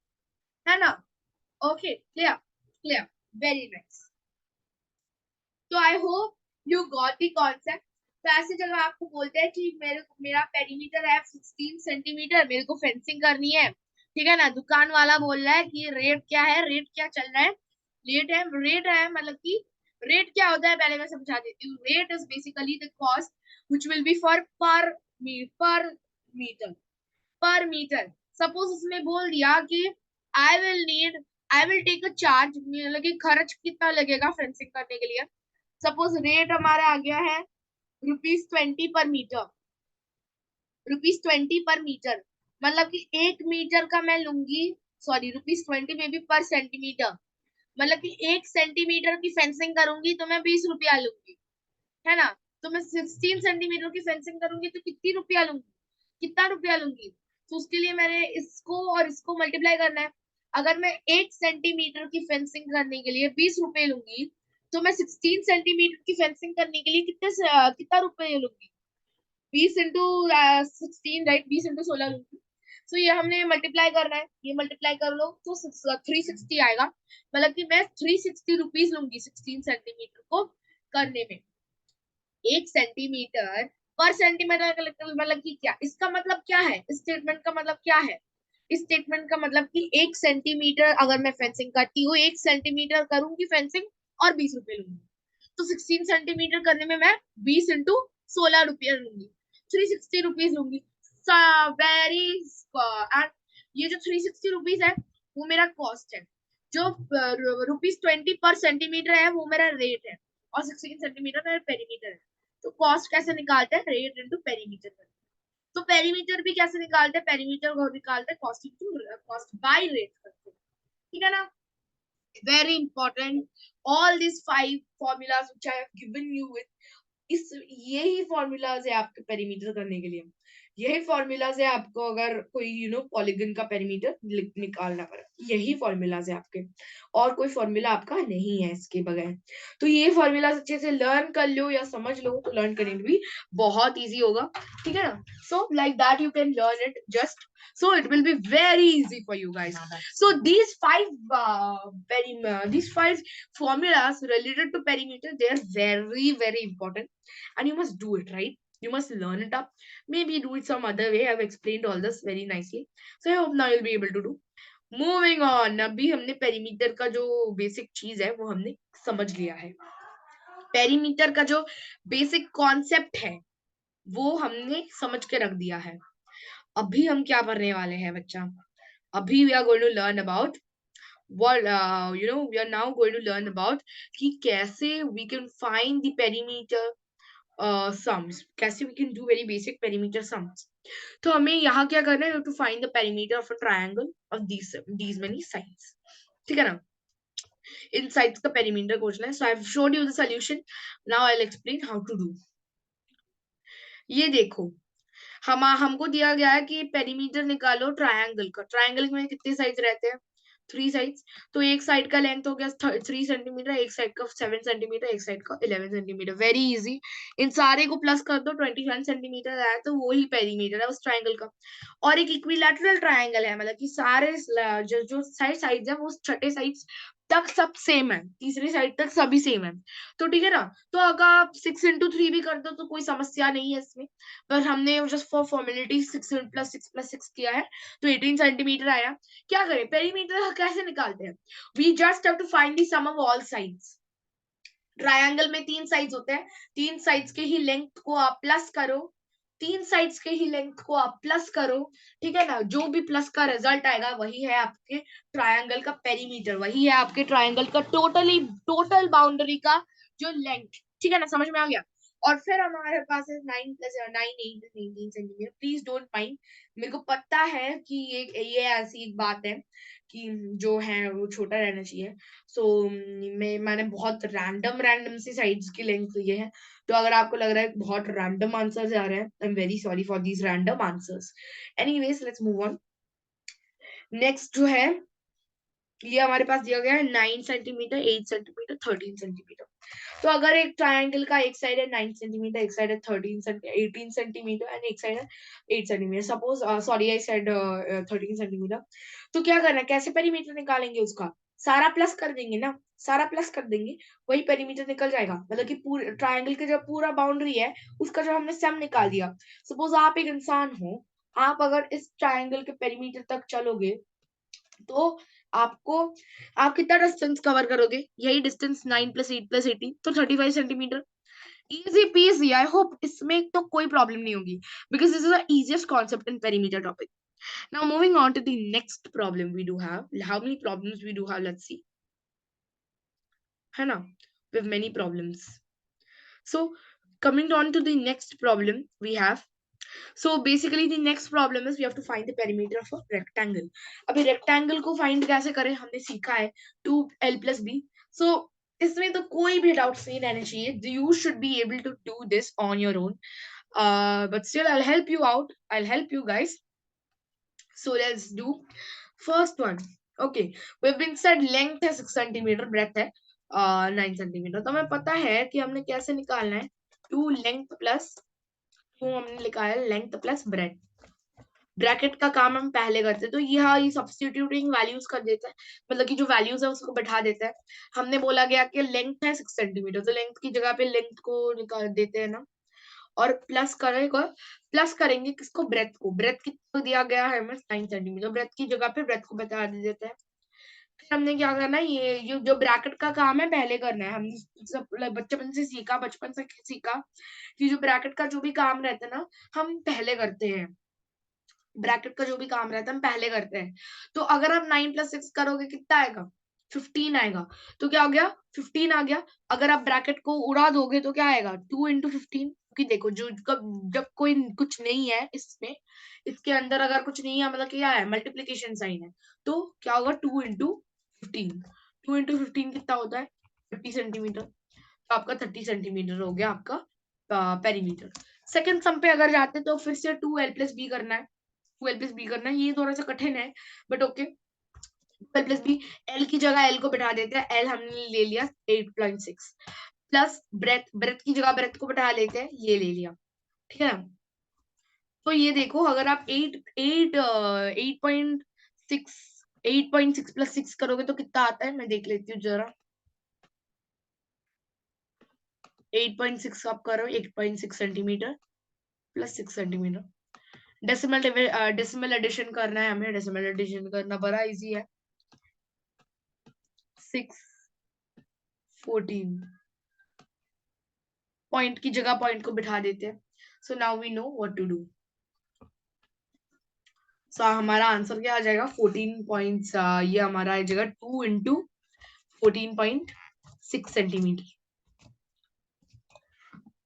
A: है ना। Okay, clear, clear, very nice. तो I hope you got the concept. तो ऐसी जगह आपको बोलते हैं कि मेरा पेरीमीटर है 16 सेंटीमीटर, मेरे को फेंसिंग करनी है, ठीक है ना। दुकान वाला बोल रहा है कि रेट क्या है, रेट क्या चल रहा है। रेट है मतलब कि रेट क्या होता है पहले मैं समझा देती हूँ। Rate is basically the cost which will be for per metre, per metre. Suppose उसने बोल दिया कि I will need, I will take a charge, मतलब कि खर्च कितना लगेगा फेंसिंग करने के लिए। सपोज रेट हमारा आ गया है ₹20 पर मीटर, ₹20 पर मीटर, मतलब कि 1 मीटर का मैं लूंगी, सॉरी ₹20 में भी पर सेंटीमीटर, मतलब कि 1 सेंटीमीटर की फेंसिंग करूंगी तो मैं 20 रुपया लूंगी, है ना। तो मैं 16 सेंटीमीटर की फेंसिंग करूंगी तो कितनी रुपया लूंगी, कितना रुपया लूंगी। तो उसके लिए मैंने इसको और इसको मल्टीप्लाई करना है। अगर मैं 1 सेंटीमीटर की फेंसिंग करने के लिए 20 रुपए लूंगी, तो मैं 16 सेंटीमीटर की फेंसिंग करने के लिए कितना रुपये लूंगी, 20 इंटू 16, राइट, 20 इंटू 16 लूंगी। तो ये हमने मल्टीप्लाई करना है, ये मल्टीप्लाई कर लो तो 360 आएगा, मतलब कि मैं 360 रुपीज लूंगी 16 सेंटीमीटर को करने में। 1 सेंटीमीटर पर सेंटीमीटर मतलब कि क्या, इसका मतलब क्या है, इस स्टेटमेंट का मतलब क्या है। इस स्टेटमेंट का मतलब कि 1 सेंटीमीटर अगर मैं फेंसिंग करती हूँ, 1 सेंटीमीटर करूंगी फेंसिंग और 20 रुपए लूंगी। तो 16 सेंटीमीटर करने में मैं 20 इंटू 16 रुपया लूंगी, 360 रुपीज लूंगी। वेरी, एंड ये जो 360 रुपीज है वो मेरा कॉस्ट है। जो ₹20 पर सेंटीमीटर है वो मेरा रेट है, और 16 सेंटीमीटर मेरा पेरीमीटर है। तो कॉस्ट कैसे निकालते हैं, रेट इंटू पेरीमीटर। तो पेरीमीटर भी कैसे निकालते हैं, पेरीमीटर को निकालते हैं cost into cost by rate करके, ठीक है ना। Very important, all this 5 formulas which I have given you with, इस यही फॉर्मूलाज है आपके पेरीमीटर करने के लिए। यही फॉर्मूला से आपको अगर कोई पॉलीगन का पेरीमीटर निकालना पड़े, यही फॉर्मूला है आपके, और कोई फॉर्मूला आपका नहीं है इसके बगैर। तो ये फॉर्मूला अच्छे से लर्न कर लो या समझ लो तो लर्न करने में भी बहुत इजी होगा, ठीक है ना। So like that you can learn it just, so it will be very easy for you guys. So these five formulas related to perimeter, they are very important, and you must do it, right? You must learn it up, maybe do it some other way. I've explained all this very nicely, so I hope now you'll be able to do. Moving on, अभी हमने perimeter का जो basic चीज है वो हमने समझ लिया है। पेरीमीटर का जो बेसिक कॉन्सेप्ट है वो हमने समझ के रख दिया है। अभी हम क्या करने वाले हैं बच्चा? अभी we are going to learn about what we are now going to learn about कि कैसे we can find the perimeter sums, कैसे we can do very basic perimeter sums। तो हमें यहाँ क्या करना है? to find the perimeter of a triangle of these many sides, ठीक है ना। इन साइड्स का पेरीमीटर खोजना है। so I've showed you the solution, now I'll explain how to do। ये देखो, हमको दिया गया है कि पेरीमीटर निकालो ट्रायंगल का। ट्रायंगल में कितने साइड्स रहते हैं? 3 साइड्स। तो एक साइड का लेंथ हो गया 3 सेंटीमीटर, एक साइड का 7 सेंटीमीटर, एक साइड का 11 सेंटीमीटर। Very easy. इन सारे को प्लस कर दो, 21 सेंटीमीटर आया तो वो ही पेरीमीटर है उस ट्रायंगल का। और एक इक्विलैटरल ट्रायंगल है, मतलब कि सारे जो साइड्स है वो छठे साइड्स तक सब सेम है, तीसरी साइड तक सभी सेम है। तो ठीक है ना। तो अगर आप 6 into 3 भी कर दो तो कोई समस्या नहीं है इसमें, पर हमने जस्ट फॉर फॉर्मेलिटी 6 + 6 + 6 किया है, तो 18 सेंटीमीटर आया। क्या करें? पेरीमीटर कैसे निकालते हैं? We just have to find the sum of all sides. Triangle में 3 साइड्स होते हैं, 3 साइड्स के ही लेंथ को आप प्लस करो, 3 साइड्स के ही लेंथ को आप प्लस करो, ठीक है ना। जो भी प्लस का रिजल्ट आएगा वही है आपके ट्रायंगल का पेरीमीटर, वही है आपके ट्रायंगल का टोटल बाउंड्री का जो लेंथ, ठीक है ना। समझ में आ गया? और फिर हमारे पास है 9 + 9 18 सेंटीमीटर। प्लीज डोंट माइंड, मेरे को पता है कि ये ऐसी एक बात है कि जो है वो छोटा रहना चाहिए। सो मैंने बहुत रैंडम सी साइड्स की लेंथ ली है, तो अगर आपको लग रहा है बहुत रैंडम आंसर्स आ रहे हैं, I am very sorry for these random answers. Anyways let's move on. Next जो है, ये हमारे पास दिया गया है 9 सेंटीमीटर, 8 सेंटीमीटर, 13 सेंटीमीटर। तो अगर एक ट्रायंगल का एक साइड है 9 सेंटीमीटर, एक साइड है 18 सेंटीमीटर एंड एक साइड है 8 centimetre, suppose sorry I said 13 centimetre, तो क्या करना है? कैसे पेरीमीटर निकालेंगे उसका? सारा प्लस कर देंगे ना, सारा प्लस कर देंगे, वही पेरीमीटर निकल जाएगा। मतलब कि पूरे ट्रायंगल के जो पूरा बाउंड्री है उसका जो हमने सम निकाल दिया। सपोज आप एक इंसान हो, आप अगर इस ट्रायंगल के पेरीमीटर तक चलोगे तो आपको, आप कितना डिस्टेंस कवर करोगे? यही डिस्टेंस 9 + 8 + 18, तो 35 centimetre. Easy peasy. I hope इसमें तो कोई प्रॉब्लम नहीं होगी, because this is the easiest concept in perimeter topic. Now moving on to the next problem we do have. How many problems we do have? Let's see, है ना। We have many problems. So coming on to the next problem we have. So basically the next problem is we have to find the perimeter of a rectangle. अभी rectangle को find कैसे करें हमने सीखा है, 2l + b। So इसमें तो कोई भी doubts नहीं रहने चाहिए, you should be able to do this on your own, but still I'll help you out, I'll help you guys। So let's do first one। Okay, we've been said length है 6 centimetre, breadth है 9 centimetre. तो हमें पता है कि हमने कैसे निकालना है, 2 लेंथ प्लस, तो हमने लिखा है लेंथ प्लस ब्रेड। ब्रैकेट का काम हम पहले करते हैं, तो ये सब्स्टिट्यूटिंग वैल्यूज कर देता है, मतलब कि जो वैल्यूज है उसको बैठा देता है। हमने बोला गया कि लेंथ है 6 सेंटीमीटर, तो लेंथ की जगह पे लेंथ को निकाल देते हैं ना, और प्लस करेंगे किसको? ब्रेथ को। ब्रेथ कितना दिया गया है हमें? 9 सेंटीमीटर। ब्रेथ की जगह पे ब्रेथ को बता देते हैं। फिर हमने क्या करना है, ये जो ब्रैकेट का काम है पहले करना है। हमने सब बचपन से सीखा कि जो ब्रैकेट का जो भी काम रहता है ना, हम पहले करते हैं। ब्रैकेट का जो भी काम रहता है हम पहले करते हैं। तो अगर आप 9 + 6 करोगे कितना आएगा? 15 आएगा। तो क्या हो गया? 15 आ गया। अगर आप ब्रैकेट को उड़ा दोगे तो क्या आएगा? 2 × 15। क्योंकि देखो जब कोई कुछ नहीं है इसमें, इसके अंदर अगर कुछ नहीं है, मतलब क्या है? मल्टीप्लीकेशन साइन है, तो क्या होगा? 2 × 15। 2 × 15 कितना होता है? 30 सेंटीमीटर। तो आपका 30 सेंटीमीटर हो गया आपका पेरीमीटर। सेकंड सम पे अगर जाते तो फिर से 2l+b करना है, 2l+b करना है, ये थोड़ा सा कठिन है बट ओके। 2l+b, l की जगह l को बिठा देते हैं, l हमने ले लिया 8.6 प्लस ब्रेथ, ब्रेथ की जगह ब्रेथ को बिठा लेते हैं, ये ले लिया, ठीक है। तो ये देखो अगर आप 8.6 प्लस 6 करोगे तो कितना आता है, मैं देख लेती हूँ जरा। 8.6 आप करो, 8.6 centimetre plus 6 centimetre. Decimal decimal addition करना है हमें, डेसिमल एडिशन करना बड़ा इजी है। 6 14 पॉइंट की जगह पॉइंट को बिठा देते हैं। So now we know what to do. So हमारा आंसर क्या आ जाएगा, 14 पॉइंट्स, ये हमारा आ जाएगा 2 इंटू 14.6 सेंटीमीटर।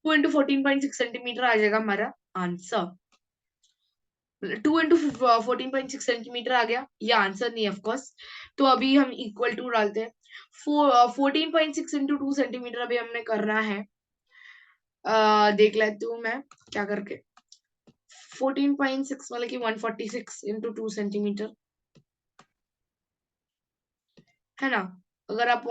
A: 2 इंटू 14.6 सेंटीमीटर आ जाएगा हमारा आंसर। 2 इंटू 14.6 सेंटीमीटर आ गया, ये आंसर नहीं है ऑफकोर्स। तो अभी हम इक्वल टू डालते हैं। 14.6 इंटू 2 सेंटीमीटर अभी हमने करना है। देख लेती हूँ मैं क्या करके। 14.6 मतलब कि 146 इंटू 2 सेंटीमीटर है ना। अगर आप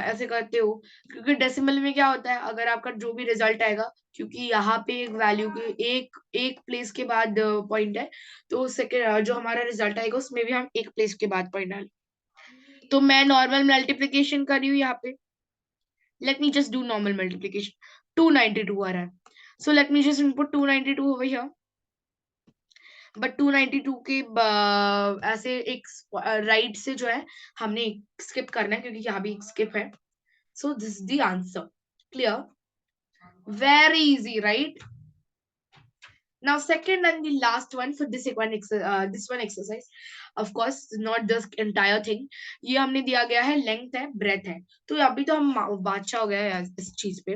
A: ऐसे करते हो, क्योंकि डेसिमल में क्या होता है, अगर आपका जो भी रिजल्ट आएगा, क्योंकि यहाँ पे एक वैल्यू के एक एक प्लेस के बाद पॉइंट है, तो सेकेंड जो हमारा रिजल्ट आएगा उसमें भी हम एक प्लेस के बाद पॉइंट डालें। तो मैं नॉर्मल मल्टीप्लीकेशन कर रही हूँ यहाँ पे। Late me just do normal multiplication. 292 आ रहा है, सो let me just input 292 over here. But 292 के ऐसे एक राइट से जो है हमने स्किप करना है, क्योंकि यहाँ भी एक स्किप है। सो this is the answer. Clear, very easy right. Now second and the last one for this one exercise, of course not this entire thing। ये हमने दिया गया है लेंथ है ब्रेथ है, तो अभी तो हम बादशाह हो गया है इस चीज पे।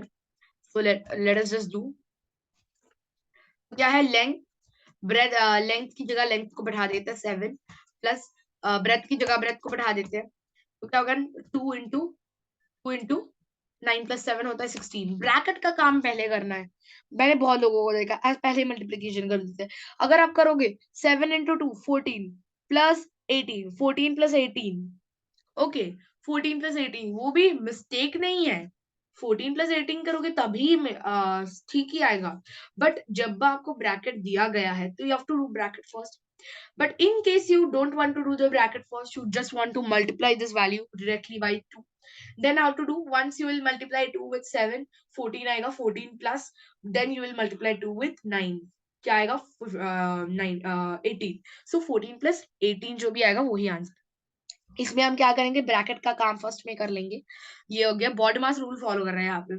A: So let us just do। क्या है लेंथ, ब्रेथ, लेंथ की जगह लेंथ को बढ़ा देते हैं 7 प्लस ब्रेथ की जगह ब्रेथ को बढ़ा देते हैं, तो क्या होगा 2 इंटू 9 + 7 होता है 16। ब्रैकेट का काम पहले करना है, मैंने बहुत लोगों को देखा आज पहले मल्टीप्लीकेशन कर देते हैं। अगर आप करोगे 7 × 2 14 प्लस 18, 14 + 18, ओके 14 + 18 वो भी मिस्टेक नहीं है। 14 + 18 करोगे तभी ठीक ही आएगा। बट जब आपको ब्रैकेट दिया गया है तो you have to do bracket first. But in case you don't want to do the bracket first, you just want to multiply this value directly by 2. Then how to do? Once you will multiply 2 with 7, 14 आएगा, 14 plus, then you will multiply 2 with 9. क्या आएगा 9 18। So 14 plus 18 जो भी आएगा वही answer. इसमें हम क्या करेंगे, ब्रैकेट का काम फर्स्ट में कर लेंगे। ये हो गया, बॉड मास रूल फॉलो कर रहे हैं यहाँ पे।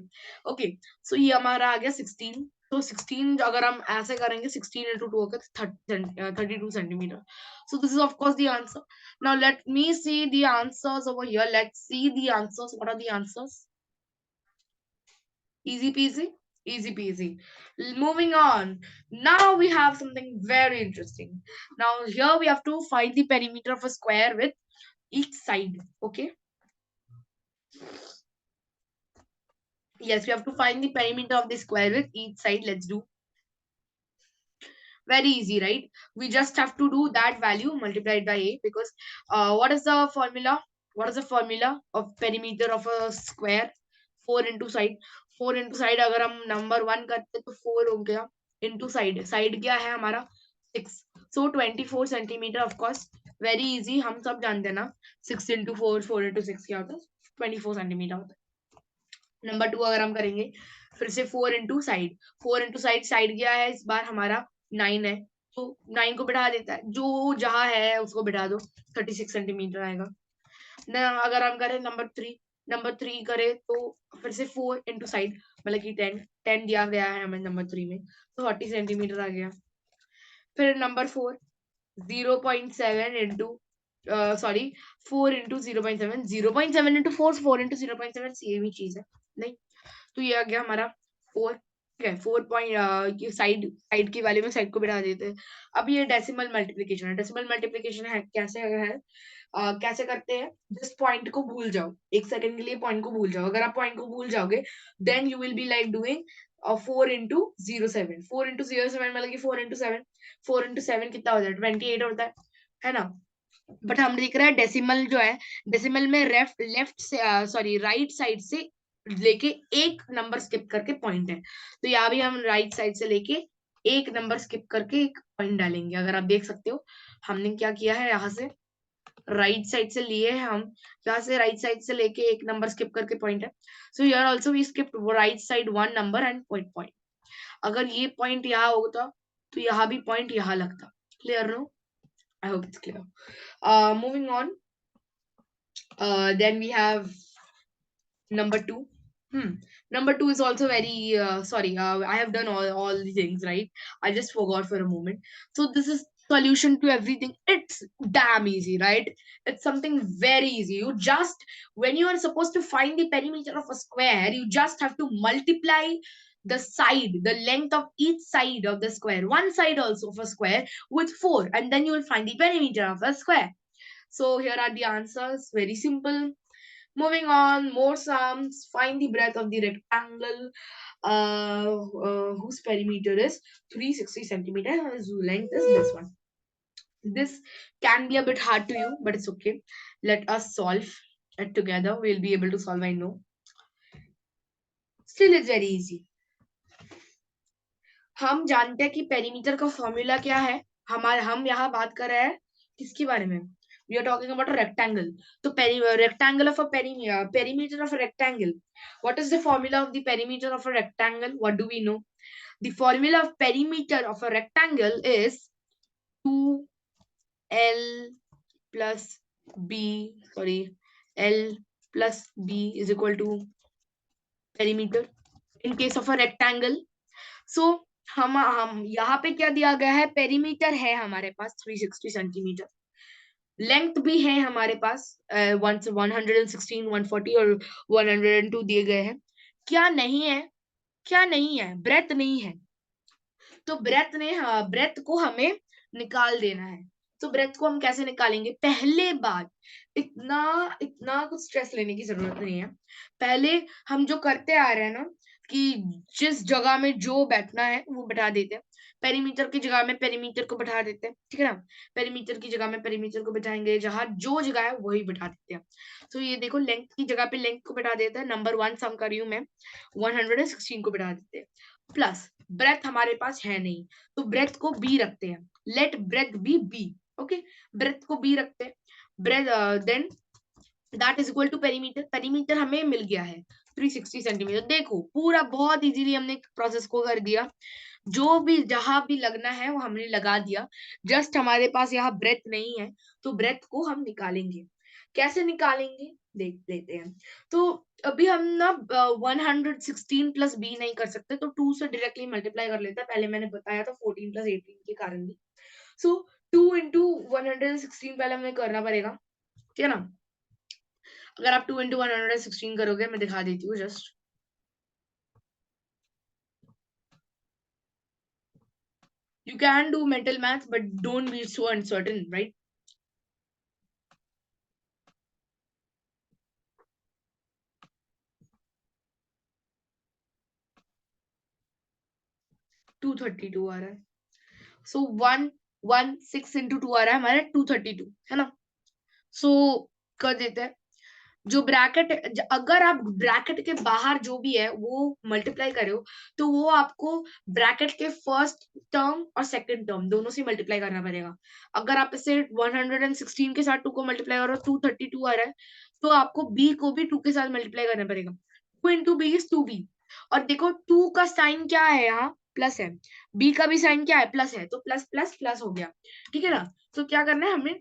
A: ओके, सो ये हमारा आ गया 16। तो 16 अगर हम ऐसे करेंगे 16 × 2 होगा 32 centimetre. So this is of course the answer. Now let me see the answers over here. Let's see the answers. What are the answers? Easy peasy, easy peasy. Moving on, now we have something very interesting. Now here we have to find the perimeter of a square with each side. Okay, yes, we have to find the perimeter of the square with each side. Let's do. Very easy, right? We just have to do that value multiplied by a, because what is the formula? What is the formula of perimeter of a square? 4 into side। 4 into side अगर हम number 1 करते तो 4 हो गया, into side, side क्या है हमारा 6। so 24 centimetre of course, very easy, हम सब जानते हैं ना 6 into 4, 4 into 6 क्या होता है, 24 सेंटीमीटर होता है। नंबर 2 अगर हम करेंगे फिर से 4 into side, 4 into side, side क्या है इस बार हमारा 9 है, तो 9 को बिठा देता है, जो जहां है उसको बिठा दो, 36 सेंटीमीटर आएगा। अगर हम करें नंबर 3 करे तो फिर से 4 into साइड, मतलब कि 10 दिया गया है हमें नंबर 3 में, तो 40 सेंटीमीटर आ गया। फिर number 4 0.7 into sorry 4 into 0.7, 0.7 into 4, 4 into 0.7 same ही चीज है नहीं। तो ये आ गया हमारा 4, ठीक है। 4 पॉइंट साइड, साइड की वैल्यू में साइड को बिठा देते हैं। अब ये डेसिमल मल्टीप्लीकेशन है। डेसिमल मल्टीप्लीकेशन है कैसे है, कैसे करते हैं, जस्ट पॉइंट को भूल जाओ, एक सेकंड के लिए पॉइंट को भूल जाओ। अगर आप पॉइंट को भूल जाओगे then you will be like doing और 4 into 07, 4 into 07 मतलब कि 4 into 7, 4 into 7 कितना होता है? 28 होता है ना? बट हम देख रहे हैं डेसिमल जो है, डेसिमल में लेफ्ट लेफ्ट से सॉरी राइट साइड से लेके एक नंबर स्किप करके पॉइंट है, तो यहाँ भी हम राइट साइड से लेके एक नंबर स्किप करके एक पॉइंट डालेंगे। अगर आप देख सकते हो हमने क्या किया है, यहाँ से राइट साइड से लिए हैं हम, यहाँ से राइट साइड से लेके एक नंबर स्किप करके पॉइंट है। So here also we skip right side one number and point point. अगर ये पॉइंट यहाँ होता तो यहाँ भी पॉइंट यहाँ लगता। Clear no? I hope it's clear. Moving on, then we have number two. Number two is also very sorry. I have done all the things right. I just forgot for a moment. So this is solution to everything. It's damn easy, right? It's something very easy. You just, when you are supposed to find the perimeter of a square, you just have to multiply the side, the length of each side of the square, one side also of a square, with 4, and then you will find the perimeter of a square. So here are the answers. Very simple. Moving on, more sums. Find the breadth of the rectangle whose perimeter is 360 centimeters and whose length is this one. This can be a bit hard to you, but it's okay. Let us solve it together. We'll be able to solve, I know. Still, it's very easy. हम जानते हैं कि perimeter का formula क्या है। हम यहाँ बात कर रहे हैं किसके बारे में? We are talking about a rectangle. So rectangle of a perimeter of a rectangle. What is the formula of the perimeter of a rectangle? What do we know? The formula of perimeter of a rectangle is 2L plus B. Sorry, L plus B is equal to perimeter in case of a rectangle. So हम यहाँ पे क्या दिया गया है? Perimeter है हमारे पास 360 centimetre, length भी है हमारे पास 116, 140 और 102 दिए गए हैं। क्या नहीं है? क्या नहीं है? ब्रेथ नहीं है। तो ब्रेथ को हमें निकाल देना है। तो ब्रेथ को हम कैसे निकालेंगे? पहले बात, इतना इतना कुछ स्ट्रेस लेने की जरूरत नहीं है। पहले हम जो करते आ रहे हैं ना, कि जिस जगह में जो बैठना है वो बैठा देते हैं। पेरीमीटर की जगह में पेरीमीटर को बैठा देते हैं, ठीक है ना? पेरीमीटर की जगह में पेरीमीटर को बैठाएंगे, जहां जो जगह है वही बैठा देते हैं। तो ये देखो, लेंथ की जगह पे लेंथ को बैठा देता है। नंबर 1 सम कर रही हूं मैं, 116 को बैठा देते हैं। प्लस ब्रेथ हमारे पास है नहीं, तो ब्रेथ को बी रखते हैं। Let breadth be b. Okay, breadth को बी रखते हैं। Breadth then that is equal to perimeter. Perimeter हमें मिल गया है 360 सेंटीमीटर। देखो, पूरा बहुत इजीली हमने प्रोसेस को कर दिया। जो भी जहां भी लगना है वो हमने लगा दिया। जस्ट हमारे पास यहाँ ब्रेथ नहीं है, तो ब्रेथ को हम निकालेंगे। कैसे निकालेंगे देख लेते हैं। तो अभी हम ना 116 प्लस बी नहीं कर सकते, तो 2 से डायरेक्टली मल्टीप्लाई कर लेते हैं। पहले मैंने बताया था 14 प्लस 18 के कारण भी। सो 2 इंटू 116 पहले हमें करना पड़ेगा, ठीक है ना? अगर आप 2 इंटू 116 करोगे, मैं दिखा देती हूँ just. You can do mental math, but don't be so uncertain, right? To 32 आ रहा है। सो 116 इंटू 2 आ रहा है हमारे 232, है ना? सो कर देते हैं। जो ब्रैकेट, अगर आप ब्रैकेट के बाहर जो भी है वो मल्टीप्लाई करे हो, तो वो आपको ब्रैकेट के फर्स्ट टर्म और सेकंड टर्म दोनों से मल्टीप्लाई करना पड़ेगा। अगर आप इसे 116 के साथ 2 को मल्टीप्लाई करो, 232 आ रहा है, तो आपको बी को भी 2 के साथ मल्टीप्लाई करना पड़ेगा। 2 इंटू बी इज 2b। और देखो 2 का साइन क्या है? यहाँ प्लस है। बी का भी साइन क्या है? प्लस है। तो प्लस प्लस प्लस हो गया, ठीक है ना? तो क्या करना है हमें?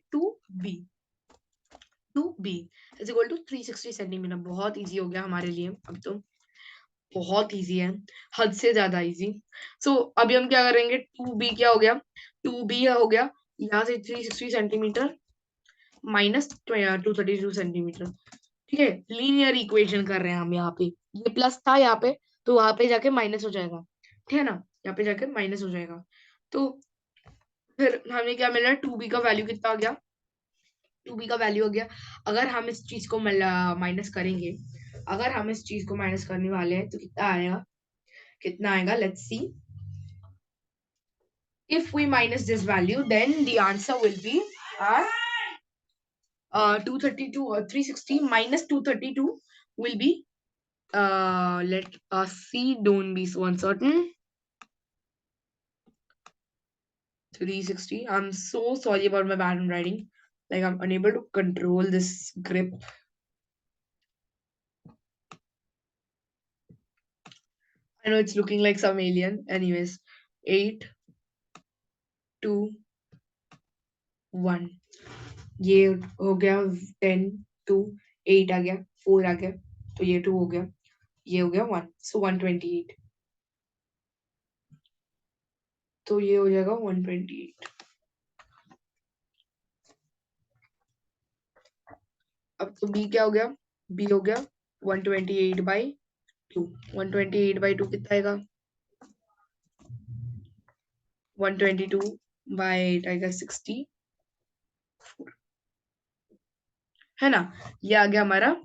A: 2b is equal to 360 centimetre. बहुत इजी हो गया हमारे लिए, अब तो बहुत इजी है, हद से ज्यादा इजी। सो अभी हम क्या करेंगे? 2b क्या हो गया? 2b हो गया यहाँ से 360 सेंटीमीटर माइनस 232 सेंटीमीटर, ठीक है? लीनियर इक्वेशन कर रहे हैं हम यहाँ पे। ये प्लस था यहाँ पे, तो वहां पे जाके माइनस हो जाएगा, ठीक है ना? यहाँ पे जाके माइनस हो जाएगा। तो फिर हमें क्या मिल रहा है? 2b का वैल्यू कितना आ गया? 2b का वैल्यू हो गया, अगर हम इस चीज को माइनस करेंगे, अगर हम इस चीज को माइनस करने वाले हैं, तो कितना आएगा? कितना आएगा, let's see. If we minus this value, then the answer will be uh, 232 or 360 minus 232 will be, let us see, don't be so uncertain. 360. I'm so sorry about my bad handwriting. Like, I'm unable to control this grip. I know it's looking like some alien. Anyways, 8, 2, 1. ये हो गया 10, 2, 8 आ गया, 4 आ गया, तो ये 2 हो गया, ये हो गया 1, so 128. तो ये हो जाएगा 128. अब तो b क्या हो गया, b हो गया 128 बाई 2. 128 बाई 2 कितना आएगा, 122 बाई 8 आएगा 60, है ना. ये आ गया हमारा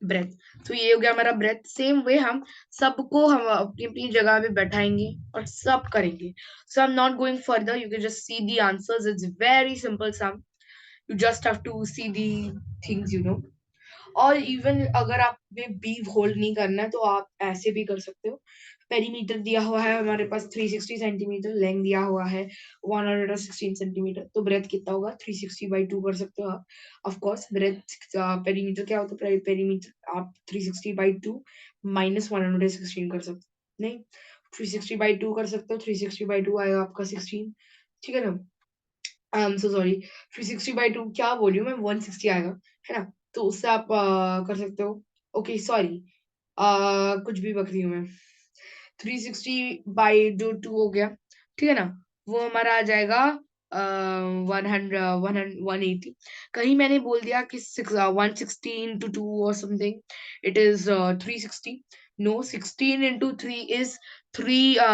A: ब्रेथ. तो ये हो गया हमारा ब्रेथ. सेम वे हम सबको हम अपनी अपनी जगह पे बैठाएंगे और सब करेंगे. So I am not going further, you can just see the answers. It's very simple sum. You just have to see the things, you know. और इवन अगर आपने बी होल्ड नहीं करना है तो आप ऐसे भी कर सकते हो. पेरीमीटर दिया हुआ है हमारे पास 360 सेंटीमीटर, लेंथ दिया हुआ है 116 सेंटीमीटर, तो ब्रेथ कितना होगा 360 बाई 2 कर सकते हो आप. ऑफ कोर्स ब्रेथ, पेरीमीटर क्या होता है, पेरीमीटर आप 360 बाई 2 माइनस 116 कर सकते हो. नहीं, 360 बाई 2 कर सकते हो, 360 बाई 2 आएगा आपका 16. ठीक है ना. I am so sorry, 360 by 2 क्या बोली हूँ मैं, 160 आएगा, है ना. तो उससे आप कर सकते हो. ओके सॉरी, कुछ भी बक रही हूँ मैं. 360 बाई जो 2 हो गया, ठीक है ना, वो हमारा आ जाएगा 100 180. कहीं मैंने बोल दिया कि 116 into 2 और something, it is 360. No, 16 into 2 is 32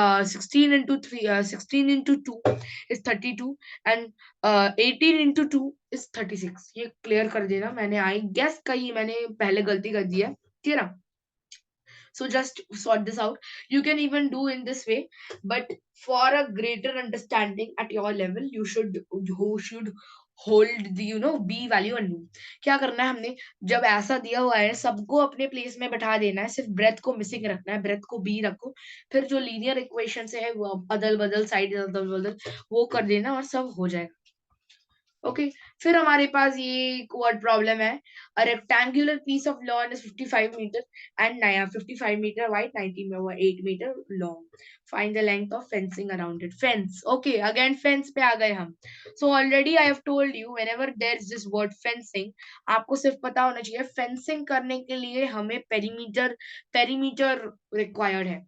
A: and 18 into 2 is 36. ये क्लियर कर देना. मैंने आई गेस कहीं मैंने पहले गलती कर दी है, ठीक है ना. So just sort this out. You can even do in this way, but for a greater understanding at your level, you should hold the b value and do. क्या करना है हमने, जब ऐसा दिया हुआ है सबको अपने प्लेस में बैठा देना है, सिर्फ ब्रेथ को मिसिंग रखना है, ब्रेथ को b रखो, फिर जो लीनियर इक्वेशन से है वो अदल बदल साइड अदल बदल वो कर देना और सब हो जाएगा. ओके. फिर हमारे पास ये एक वर्ड प्रॉब्लम है. A rectangular piece of lawn is 55 metre and 55 metre wide, 8 metre long. Find the length of fencing around it. Fence. Okay, again fence पे आ गए हम. So already I have told you, whenever there is this word fencing, आपको सिर्फ पता होना चाहिए fencing करने के लिए हमें पेरीमीटर पेरीमीटर रिक्वायर्ड है.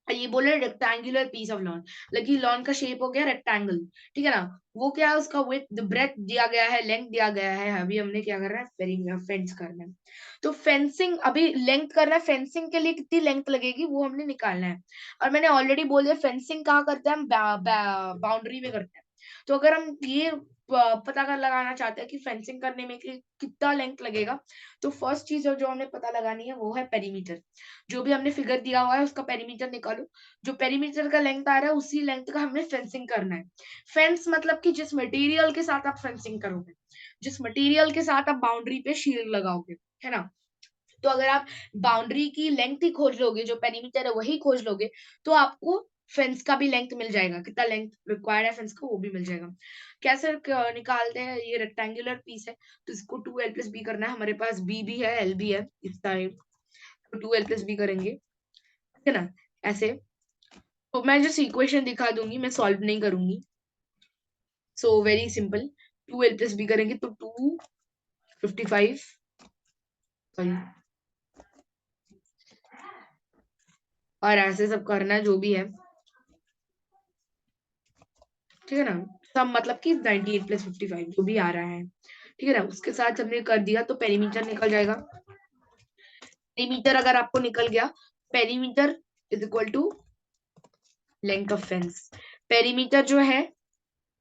A: ये बोले रेक्टेंगुलर पीस ऑफ लॉन, लेकिन लॉन का शेप हो गया रेक्टेंगल, ठीक है ना. वो क्या है, उसका विड्थ ब्रेथ दिया गया है, लेंथ दिया गया है. अभी हमने क्या करना है, फेंस करना है. तो फेंसिंग अभी लेंथ करना है, फेंसिंग के लिए कितनी लेंथ लगेगी वो हमने निकालना है. और मैंने ऑलरेडी बोल दिया फेंसिंग कहाँ करते हैं हम, बाउंड्री में करते हैं. तो अगर हम ये पता कर लगाना चाहते हैं कि फेंसिंग करने में कितना लेंथ लगेगा, तो फर्स्ट चीज जो हमें पता लगानी है वो है पेरीमीटर. जो भी हमने फिगर दिया हुआ है उसका पेरीमीटर निकालो. जो पेरीमीटर का लेंथ आ रहा है उसी लेंथ का हमने फेंसिंग करना है. फेंस मतलब कि जिस मटेरियल के साथ आप फेंसिंग करोगे, जिस मटेरियल के साथ आप बाउंड्री पे शील्ड लगाओगे, है ना. तो अगर आप बाउंड्री की लेंथ ही खोज लोगे, जो पेरीमीटर है वही खोज लोगे, तो आपको फेंस का भी लेंथ मिल जाएगा. कितना लेंथ रिक्वायर्ड है फेंस का वो भी मिल जाएगा. कैसे निकालते हैं, ये रेक्टेंगुलर पीस है तो इसको 2l+b करना है. हमारे पास b भी है, l भी है इस टाइम, तो 2l+b करेंगे, ठीक है ना. ऐसे. तो मैं जस्ट इक्वेशन दिखा दूंगी, मैं सॉल्व नहीं करूंगी. So very simple. 2l+b करेंगे तो 255, सॉरी, और ऐसे सब करना जो भी है, ठीक है ना. सब मतलब कि 98+55 जो भी आ रहा है, ठीक है ना, उसके साथ हमने कर दिया तो पेरीमीटर निकल जाएगा. पेरीमीटर अगर आपको निकल गया, perimeter is equal to length of fence. Perimeter जो है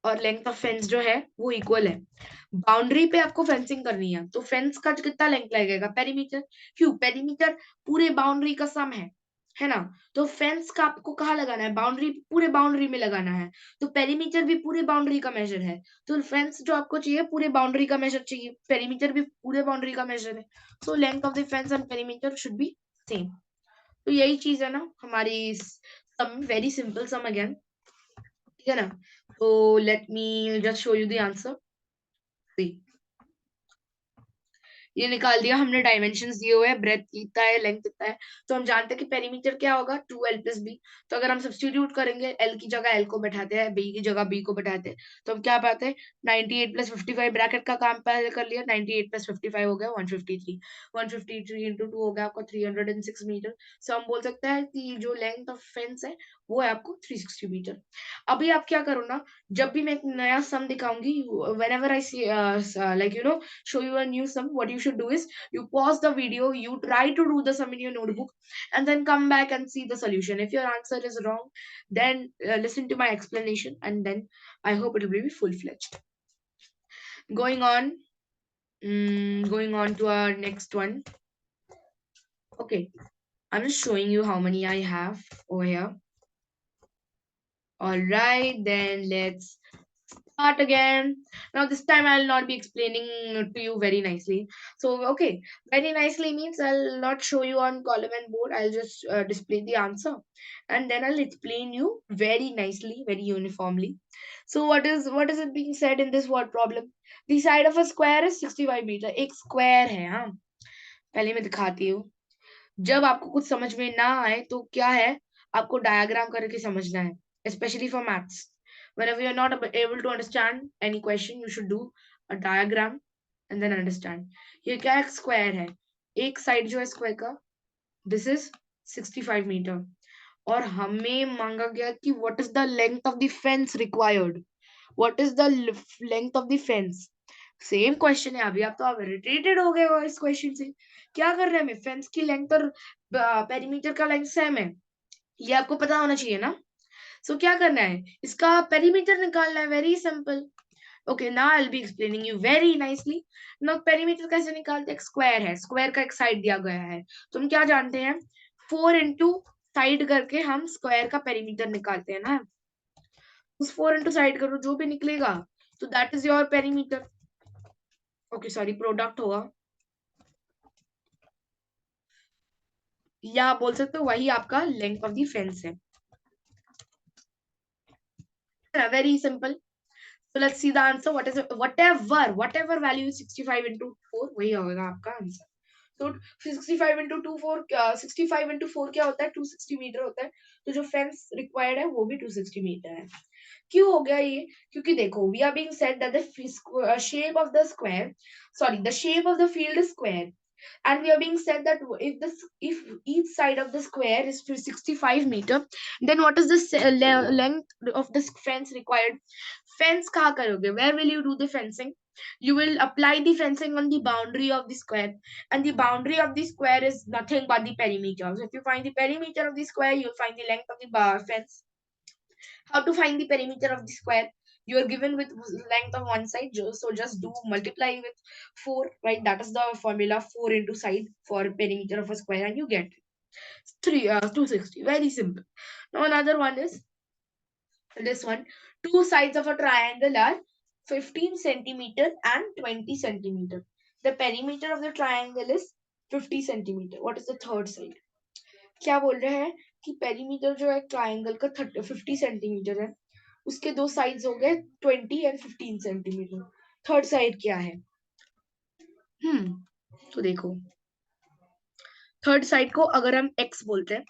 A: और लेंथ ऑफ फेंस जो है वो इक्वल है. बाउंड्री पे आपको फेंसिंग करनी है तो फेंस का कितना लेंथ लगेगा, पेरीमीटर. क्यों, पेरीमीटर पूरे बाउंड्री का सम है. है ना? तो फेंस का आपको कहाँ लगाना है? बाउंड्री, पूरे बाउंड्री में लगाना है। तो पेरीमीटर भी पूरे बाउंड्री का मेजर है। तो फेंस जो आपको चाहिए पूरे बाउंड्री का मेजर चाहिए। पेरीमीटर भी पूरे बाउंड्री का मेजर है। So length of the fence and perimeter should be same. तो यही चीज है ना हमारी sum, very simple sum again, ठीक है ना? तो let me just show you the answer. See, ये निकाल दिया हमने, डायमेंशंस दिए हुए हैं, ब्रेथ कितना है, लेंथ कितना है। तो हम जानते हैं कि पेरीमीटर क्या होगा, 2l+b। तो अगर हम सब्स्टिट्यूट करेंगे, एल की जगह एल को बैठाते हैं, बी की जगह बी को बैठाते हैं, तो हम क्या पाते हैं, 98+55। ब्रैकेट का काम पहले कर लिया, 98+55 हो गया 153। 153 इंटू 2 हो गया आपका 306 मीटर। सो हम बोल सकते हैं कि जो लेंथ ऑफ फेंस है वो है आपको 360 मीटर। अभी आप क्या करो ना, जब भी मैं एक नया सम दिखाऊंगी, whenever I see like show you a new sum, what you should do is you pause the video, you try to do the sum in your notebook, and then come back and see the solution. If your answer is wrong, then listen to my explanation, and then I hope it will be full-fledged. Going on, going on to our next one. Okay, I'm just showing you how many I have over here. All right, then let's start again. Now this time I'll not be explaining to you very nicely. So okay, very nicely means I'll not show you on column and board. I'll just display the answer, and then I'll explain you very nicely, very uniformly. So what is it being said in this word problem? The side of a square is 65 meter. एक square है, हाँ, पहले मैं दिखाती हूँ। जब आपको कुछ समझ में ना आए तो क्या है, आपको डायग्राम करके समझना है, specially for maths. whenever you're not able to understand any question, you should do a diagram and then understand. ये क्या, एक स्क्वायर है, एक साइड जो है स्क्वायर का, दिस इज 65 मीटर, और हमें मांगा गया कि what is the length of the fence required, what is the length of the fence. Same question है, अभी आप तो आप इरिटेटेड हो गए हो इस क्वेश्चन से। क्या कर रहे हैं, हमें फेंस की लेंथ और पेरीमीटर का लेंथ सेम है, ये आपको पता होना चाहिए ना। सो क्या करना है, इसका पेरीमीटर निकालना है, very simple. Okay, now I will be explaining you very nicely. Now perimeter कैसे निकालते हैं, स्क्वायर है, स्क्वायर का एक साइड दिया गया है, तो हम क्या जानते हैं, 4 इंटू साइड करके हम स्क्वायर का पेरीमीटर निकालते हैं ना। उस 4 इंटू साइड करो, जो भी निकलेगा तो that is your perimeter. Okay sorry, product होगा, या आप बोल सकते हो वही आपका लेंथ ऑफ द फेंस है। Very simple. So let's see the answer. What is it? Whatever value is 65 into 4, वही होगा आपका आंसर। तो 65 into 2 4, 65 into 4 क्या होता है, 260 मीटर होता है। तो जो फेंस रिक्वायर्ड है वो भी 260 मीटर है। क्यों हो गया ये, क्योंकि देखो, we are being said that the shape of the square, sorry, the shape of the field is square, and we are being said that if each side of the square is 65 meter, then what is the length of the fence required? Fence कहाँ करोगे, where will you do the fencing? You will apply the fencing on the boundary of the square, and the boundary of the square is nothing but the perimeter. So if you find the perimeter of the square, you'll find the length of the fence. How to find the perimeter of the square? You are given with length of one side, so just do multiply with 4, right? That is the formula, 4 into side for perimeter of a square, and you get 260. Very simple. Now another one is this one. Two sides of a triangle are 15 centimeter and 20 centimeter. The perimeter of the triangle is 50 centimeter. What is the third side? क्या बोल रहे हैं कि perimeter जो है triangle का 50 centimetre है, उसके दो साइड्स हो गए 20 एंड 15 सेंटीमीटर। थर्ड साइड क्या है, तो देखो, थर्ड साइड को अगर हम एक्स बोलते हैं,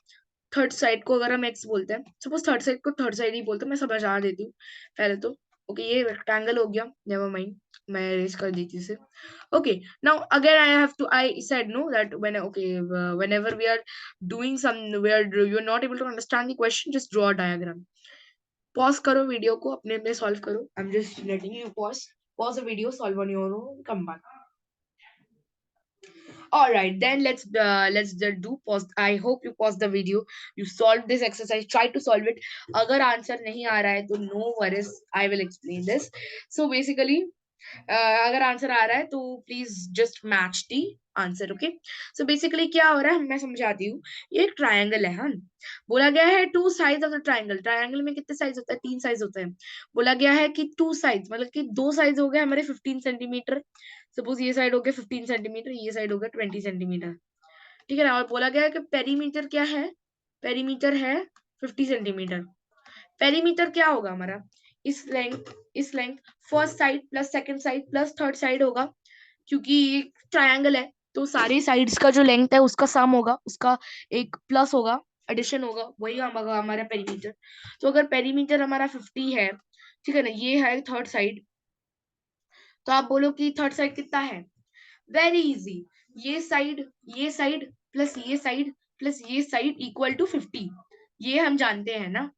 A: थर्ड साइड को अगर हम एक्स बोलते हैं, सपोज थर्ड साइड को थर्ड साइड ही बोलते हैं, मैं समझा देती हूँ पहले तो। ओके, ये रेक्टेंगल हो गया, नेवर माइंड, मैं इरेज कर देती इसे। Okay, now again I have to, I said no that when, okay, whenever we are doing some, where you are not able to understand the question, just draw a diagram. Pause करो video को, अपने अपने solve करो, I am just letting you pause the video, solve on your own, come back. All right, then let's do pause. I hope you pause the video, you solve this exercise, try to solve it. अगर answer नहीं आ रहा है तो no worries, I will explain this. So basically, अगर answer आ रहा है तो please just match the answer. Okay, so basically क्या हो रहा है मैं समझाती हूँ। ये एक ट्रायंगल है, हाँ, बोला गया है two sides of the triangle. Triangle में कितने साइड्स होता है? 3 साइड्स होते हैं। बोला गया है कि टू साइड्स मतलब कि दो साइड्स हो गए हमारे 15 सेंटीमीटर। सपोज ये साइड हो गया 15 सेंटीमीटर, ये साइड हो गया 20 सेंटीमीटर। ठीक है ना, और बोला गया है कि पेरीमीटर क्या है? पेरीमीटर है 50 सेंटीमीटर। पेरीमीटर क्या होगा हमारा? इस length first side plus second side plus third side होगा, क्योंकि ये ट्रायंगल है तो सारी साइड्स का जो लेंथ है उसका सम होगा, उसका एक प्लस होगा, एडिशन होगा, वही होगा हमारा पेरीमीटर। तो अगर पेरीमीटर हमारा 50 है, ठीक है ना, ये है थर्ड साइड, तो आप बोलो कि थर्ड साइड कितना है? वेरी इजी, ये साइड प्लस ये साइड प्लस ये साइड इक्वल टू 50, ये हम जानते हैं ना।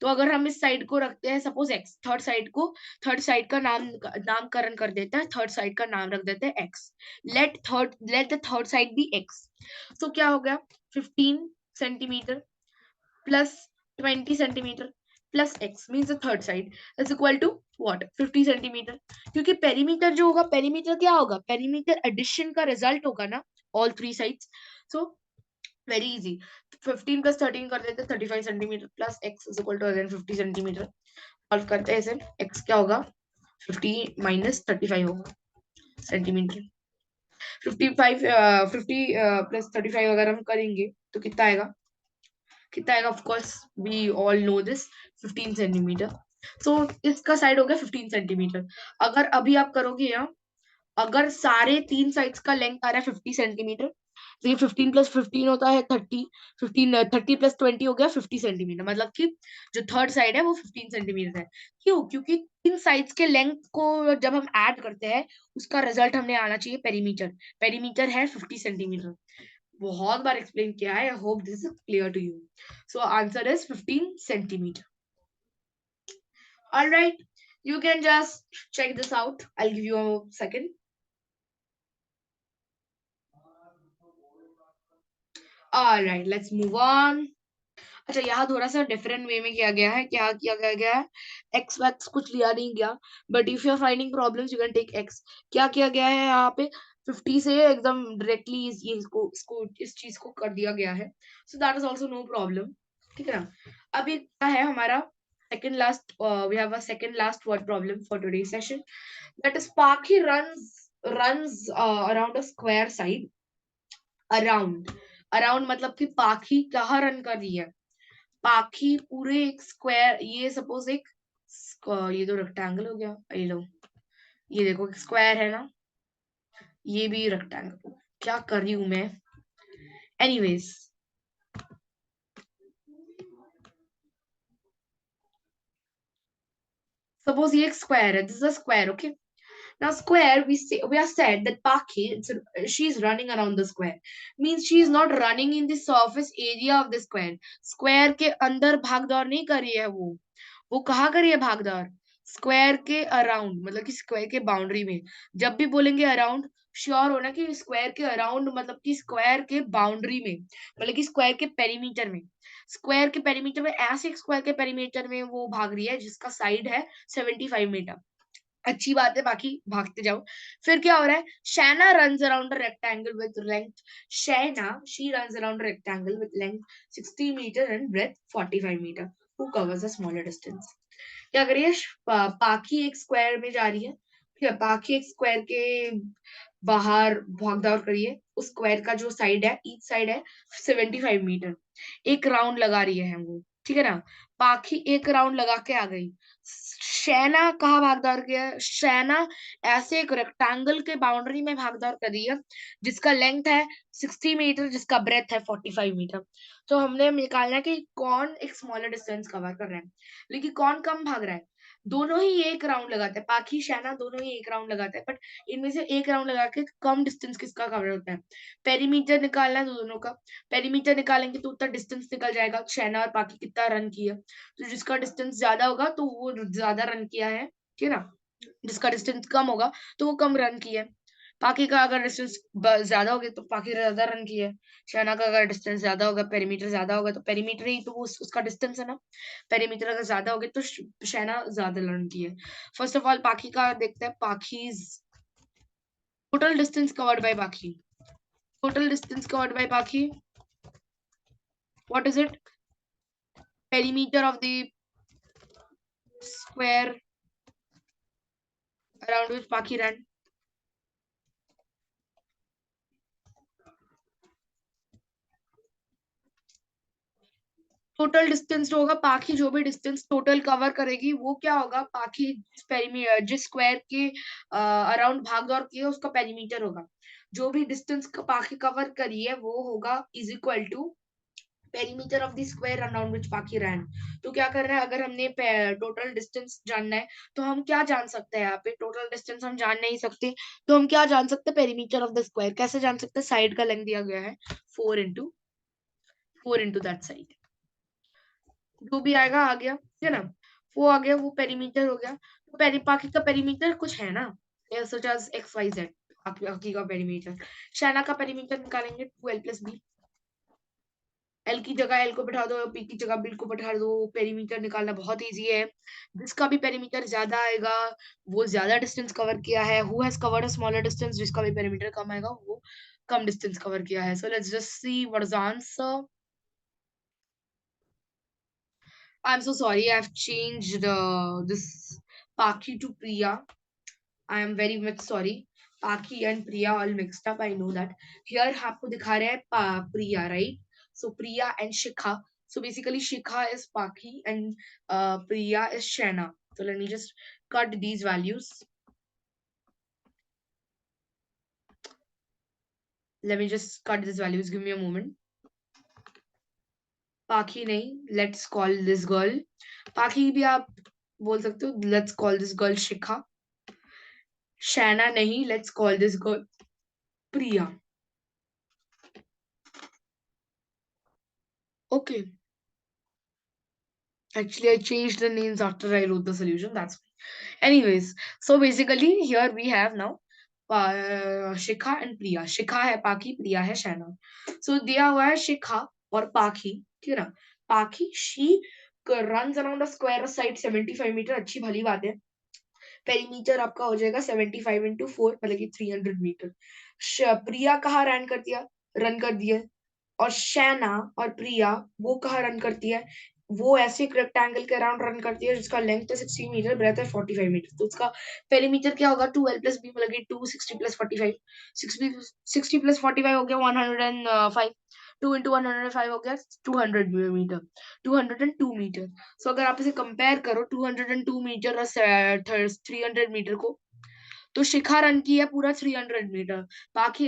A: तो अगर हम इस साइड को रखते हैं सपोज एक्स, थर्ड साइड का नामकरण कर देते हैं, थर्ड साइड का नाम रख देते हैं x. Let the third side be x. तो क्या हो गया? 15 centimetre plus 20 centimetre plus x means the third side is equal to what? 50 centimetre. क्योंकि पेरीमीटर जो होगा, पेरीमीटर क्या होगा? पेरीमीटर एडिशन का रिजल्ट होगा ना, all three sides. So very easy, 15 + 13 कर देते 35 centimetre plus x is equal to again 50 centimetre. Solve करते हैं इसे, एक्स क्या होगा? 50 - 35 होगा सेंटीमीटर। 50 + 35 अगर हम करेंगे तो कितना आएगा? कितना आएगा? Of course we all know this, 15 centimetre. So इसका साइड हो गया 15 सेंटीमीटर। अगर अभी आप करोगे यहाँ, अगर सारे तीन साइड्स का लेंथ आ रहा है 50 सेंटीमीटर, तो ये 15 + 15 होता है 30, 30 + 20 हो गया 50 सेंटीमीटर। मतलब कि जो थर्ड साइड है वो 15 सेंटीमीटर है। क्यों? क्योंकि तीन साइड्स के लेंथ को जब हम ऐड करते हैं, उसका रिजल्ट हमने आना चाहिए पेरीमीटर। पेरीमीटर है 50 सेंटीमीटर। बहुत बार एक्सप्लेन किया है, I hope this is clear to you. So answer is 15 centimetre. All right, you can just check this out. I'll give you a second. All right, let's move on. अच्छा, यहाँ थोड़ा सा different way में किया गया है। क्या किया गया है? एक्स वैक्स कुछ लिया नहीं गया, but if you are finding problems you can take x. क्या किया गया है यहाँ पे? 50 से एकदम डायरेक्टली ये इसको इस चीज को कर दिया गया है। So that is also no problem. ठीक है ना। अभी क्या है हमारा second last, we have a second last word problem for today session, that is Pakhi runs around a square side, around. Around मतलब कि पाखी कहाँ रन कर रही है? पाखी पूरे एक स्क्वायर, ये सपोज एक ये तो रेक्टेंगल हो गया, ये लो, ये देखो एक स्क्वायर है ना, ये भी रेक्टेंगल। क्या कर रही हूं मैं? एनीवेज, सपोज ये एक स्क्वायर है, this is a square, okay. Now square, we are said that Paki, she is running around the square. Means she is not running in the surface area of the square. Square के अंदर भाग दौड़ नहीं कर रही है वो कहाँ कर रही है भाग दौड़? स्क्वायर के अराउंड, मतलब कि स्क्वायर के बाउंड्री में। जब भी बोलेंगे अराउंड, श्योर होना कि स्क्वायर के अराउंड मतलब कि स्क्वायर के बाउंड्री में, मतलब कि स्क्वायर के पेरीमीटर में। स्क्वायर के पेरीमीटर में, ऐसे एक स्क्वायर के पेरीमीटर में वो भाग रही है जिसका साइड है 75 मीटर। अच्छी बात है, बाकी भागते जाओ। फिर क्या हो रहा है? Shaina runs around a rectangle with length, Shaina she runs around a rectangle with length 60 metre and breadth 45 metre, who covers a smaller distance. क्या करिए? पाखी एक स्क्वायर में जा रही है, ठीक है, पाखी एक स्क्वायर के बाहर भाग दौड़ करिए। उस स्क्वायर का जो साइड है, ईच साइड है 75 मीटर। एक राउंड लगा रही है वो, ठीक है ना। पाखी एक राउंड लगा के आ गई। शैना कहाँ भागदौड़ किया है? शैना ऐसे एक रेक्टेंगल के बाउंड्री में भागदौड़ कर रही है जिसका लेंथ है 60 मीटर, जिसका ब्रेथ है 45 मीटर। तो हमने निकालना है कि कौन एक स्मॉलर डिस्टेंस कवर कर रहा है, लेकिन कौन कम भाग रहा है। दोनों ही एक राउंड लगाते हैं, पाखी शैना दोनों ही एक राउंड लगाते हैं, बट इनमें से एक राउंड लगा के कम डिस्टेंस किसका कवर होता है? पेरीमीटर निकालना है दोनों का। पेरीमीटर निकालेंगे तो उतना डिस्टेंस निकल जाएगा, शैना और पाखी कितना रन किया। तो जिसका डिस्टेंस ज्यादा होगा तो वो ज्यादा रन किया है, ठीक है ना। जिसका डिस्टेंस कम होगा तो वो कम रन किया है। पाकी का अगर डिस्टेंस ज्यादा हो गया तो पाकी ज्यादा रन किया है। शैना का अगर डिस्टेंस ज्यादा होगा, पेरीमीटर ज्यादा होगा, तो पेरीमीटर ही तो उसका डिस्टेंस है ना। पेरीमीटर अगर ज्यादा हो गया तो शैना ज्यादा रन की है। फर्स्ट ऑफ ऑल पाखी का देखते हैं, पाखी टोटल डिस्टेंस कवर्ड बाय पाखी। Total distance covered by Paki. What is it? Perimeter of the square around which Paki ran. Total distance होगा पाखी, जो भी डिस्टेंस टोटल कवर करेगी वो क्या होगा, पाखी जिस स्क्वायर के अराउंड भाग दौड़ की है उसका पेरीमीटर होगा। जो भी डिस्टेंस पाखी कवर करी है वो होगा is equal to perimeter of the square around which Pakhi ran. तो क्या कर रहे हैं, अगर हमने टोटल डिस्टेंस जानना है तो हम क्या जान सकते हैं, यहाँ पे टोटल डिस्टेंस हम जान नहीं सकते, तो हम क्या जान सकते हैं, पेरीमीटर ऑफ द स्क्वायर। कैसे जान सकते हैं, साइड का लेंथ दिया गया है 4 इंटू दैट साइड, जो भी आएगा आ गया, ठीक है ना। वो आ गया, वो पेरीमीटर हो गया। तो बाकी का पेरीमीटर कुछ है ना, such as x y z. बाकी का पेरीमीटर, शैना का पेरीमीटर निकालेंगे 2l+b। एल की जगह एल को बैठा दो, पी की जगह बी को बैठा दो, पेरीमीटर निकालना बहुत इजी है। जिसका भी पेरीमीटर ज्यादा आएगा वो ज्यादा डिस्टेंस कवर किया है। Who has covered a smaller distance, जिसका भी पेरीमीटर कम आएगा वो कम डिस्टेंस कवर किया है। So let's just see what is answer. I'm so sorry. I've changed this Paki to Priya. I am very much sorry. Paki and Priya all mixed up. I know that. Here आपको दिखा रहे हैं Priya, right? So Priya and Shikha. So basically Shikha is Paki and Priya is Shana. So let me just cut these values. Let me just cut these values. Give me a moment. Paki नहीं. Let's call this girl. Paki भी आप बोल सकते हो. Let's call this girl Shikha. Shana nahi, let's call this girl Priya. Okay. Actually, I changed the names after I wrote the solution. That's fine. Anyways, so basically here we have now Shikha and Priya. Shikha है Paki, Priya है Shana. So दिया हुआ है Shikha और Paki, ठीक है ना? Paki, she runs around a square side 75 metre, अच्छी भली बात है। पेरीमीटर आपका हो जाएगा 75 × 4 मतलब कि 300 मीटर। प्रिया कहाँ रन कर दिया। और शैना और प्रिया वो कहाँ रन करती है, वो ऐसे एक रेक्टेंगल के अराउंड रन करती है जिसका लेंथ है 60 मीटर, ब्रेथ है 45 मीटर। तो उसका पेरीमीटर क्या होगा, 2l+b मतलब कि 260 + 45। 60 + 45 हो गया 105। 2 × 105 हो गया 200 मीटर, 202 मीटर। सो अगर आप इसे कंपेयर करो 202 मीटर और 300 मीटर को, तो शिखा रन की है पूरा 300 मीटर। पाखी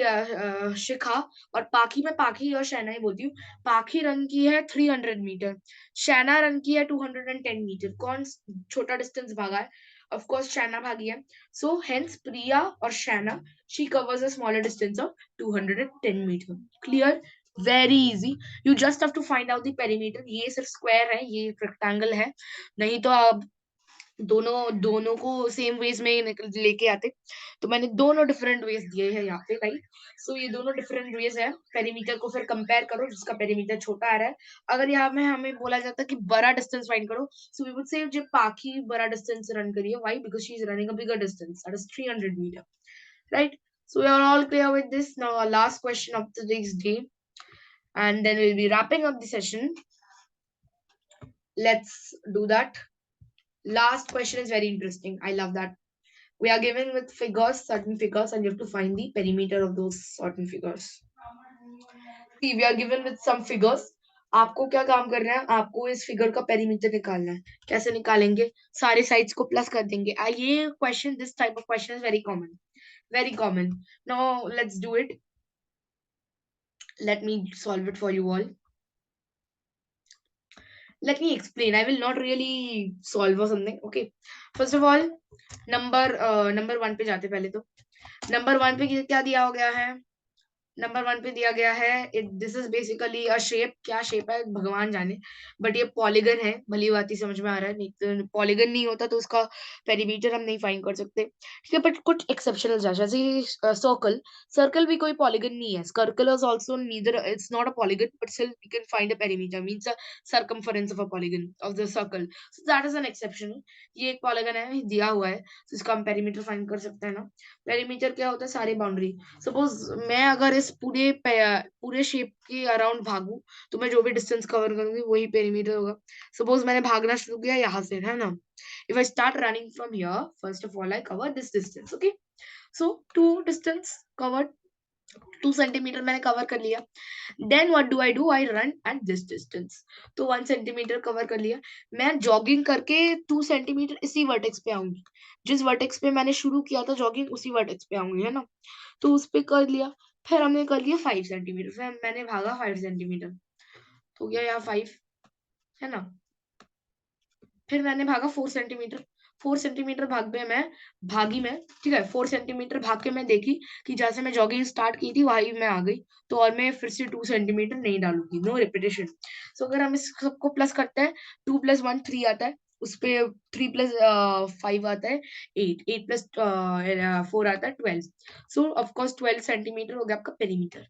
A: शिखा और पाखी, में पाखी और शैना ही बोलती हूँ। पाखी रन की है 300 मीटर, शैना रन की है 210 मीटर। कौन छोटा डिस्टेंस भागा है, ऑफ कोर्स शैना भागी है। सो hence Priya or Shaina, she covers a smaller distance of 210 metre. Clear, very easy. You just have to find out the perimeter. ये सिर्फ स्क्वायर है, ये रेक्टेंगल है, नहीं तो आप दोनों दोनों को सेम वेज में लेके आते। तो मैंने दोनों डिफरेंट वेज दिए हैं यहाँ पे, राइट। सो ये दोनों डिफरेंट वेज है। पेरीमीटर को फिर कंपेयर करो, जिसका पेरीमीटर छोटा आ रहा है। अगर यहाँ में हमें बोला जाता कि बड़ा डिस्टेंस फाइंड करो, सो वी वुड से जब पाखी बड़ा डिस्टेंस रन करी है, why, because she is running a bigger distance, that is 300 metre, right. So we are all clear with this. Now last question of today's day, and then we'll be wrapping up the session. Let's do that. Last question is very interesting. I love that. We are given with figures, certain figures, and you have to find the perimeter of those certain figures. See, we are given with some figures. आपको क्या काम करना है, आपको इस figure का perimeter निकालना है। कैसे निकालेंगे, सारे साइड्स को प्लस कर देंगे। ये question, this type of question is very common, very common. Now let's do it. Let me solve it for you all. Let me explain. I will not really solve or something. Okay. First of all, number 1 पे जाते पहले तो। Number 1 पे क्या दिया हो गया है, नंबर 1 पे दिया गया है, this is basically a shape. क्या शेप है भगवान जाने, बट ये पॉलीगन है। भली बात ही समझ में आ रहा है, नहीं तो पॉलीगन नहीं होता तो उसका पेरीमीटर हम नहीं फाइंड कर सकते, ठीक है। बट कुछ एक्सेप्शनल जैसे सर्कल, सर्कल भी कोई पॉलीगन नहीं है। Circle is also neither, it's not a polygon, but still we can find a perimeter, means a circumference of a polygon of the circle, so that is an exception। ये एक polygon है दिया हुआ है, तो इसका हम पेरीमीटर फाइंड कर सकते हैं ना। पेरीमीटर क्या होता है, सारी बाउंड्री। सपोज मैं अगर इस जस्ट पूरे शेप के अराउंड भागू तो मैं जो भी डिस्टेंस कवर करूंगी वही पेरीमीटर होगा. सपोज मैंने भागना शुरू किया यहाँ से, है ना. If I start running from here, first of all I cover this distance. Okay, so two distance covered, 2 centimetre मैंने कवर कर लिया. Then what do, I run at this distance. तो 1 सेंटीमीटर कवर कर लिया. मैं जॉगिंग करके 2 centimetre इसी vertex पे आऊंगी. जिस वर्टेक्स पे मैंने शुरू किया था जॉगिंग उसी वर्टेक्स पे आऊंगी, है ना. तो उस पे कर लिया. फिर हमने कर लिया 5 सेंटीमीटर, फिर मैंने भागा 5 सेंटीमीटर. तो गया यहाँ 5, है ना. फिर मैंने भागा 4 सेंटीमीटर. 4 सेंटीमीटर भागी मैं. ठीक है, 4 सेंटीमीटर भाग के मैं देखी कि जैसे मैं जॉगिंग स्टार्ट की थी वही मैं आ गई. तो और मैं फिर से 2 सेंटीमीटर नहीं डालूंगी, नो रिपीटेशन. सो अगर हम इस सबको प्लस करते हैं, 2 + 1 3 आता है. उस पे 3 + 5 आता है 8, 8 + 4 आता है 12. सो ऑफकोर्स 12 सेंटीमीटर हो गया आपका पेरीमीटर.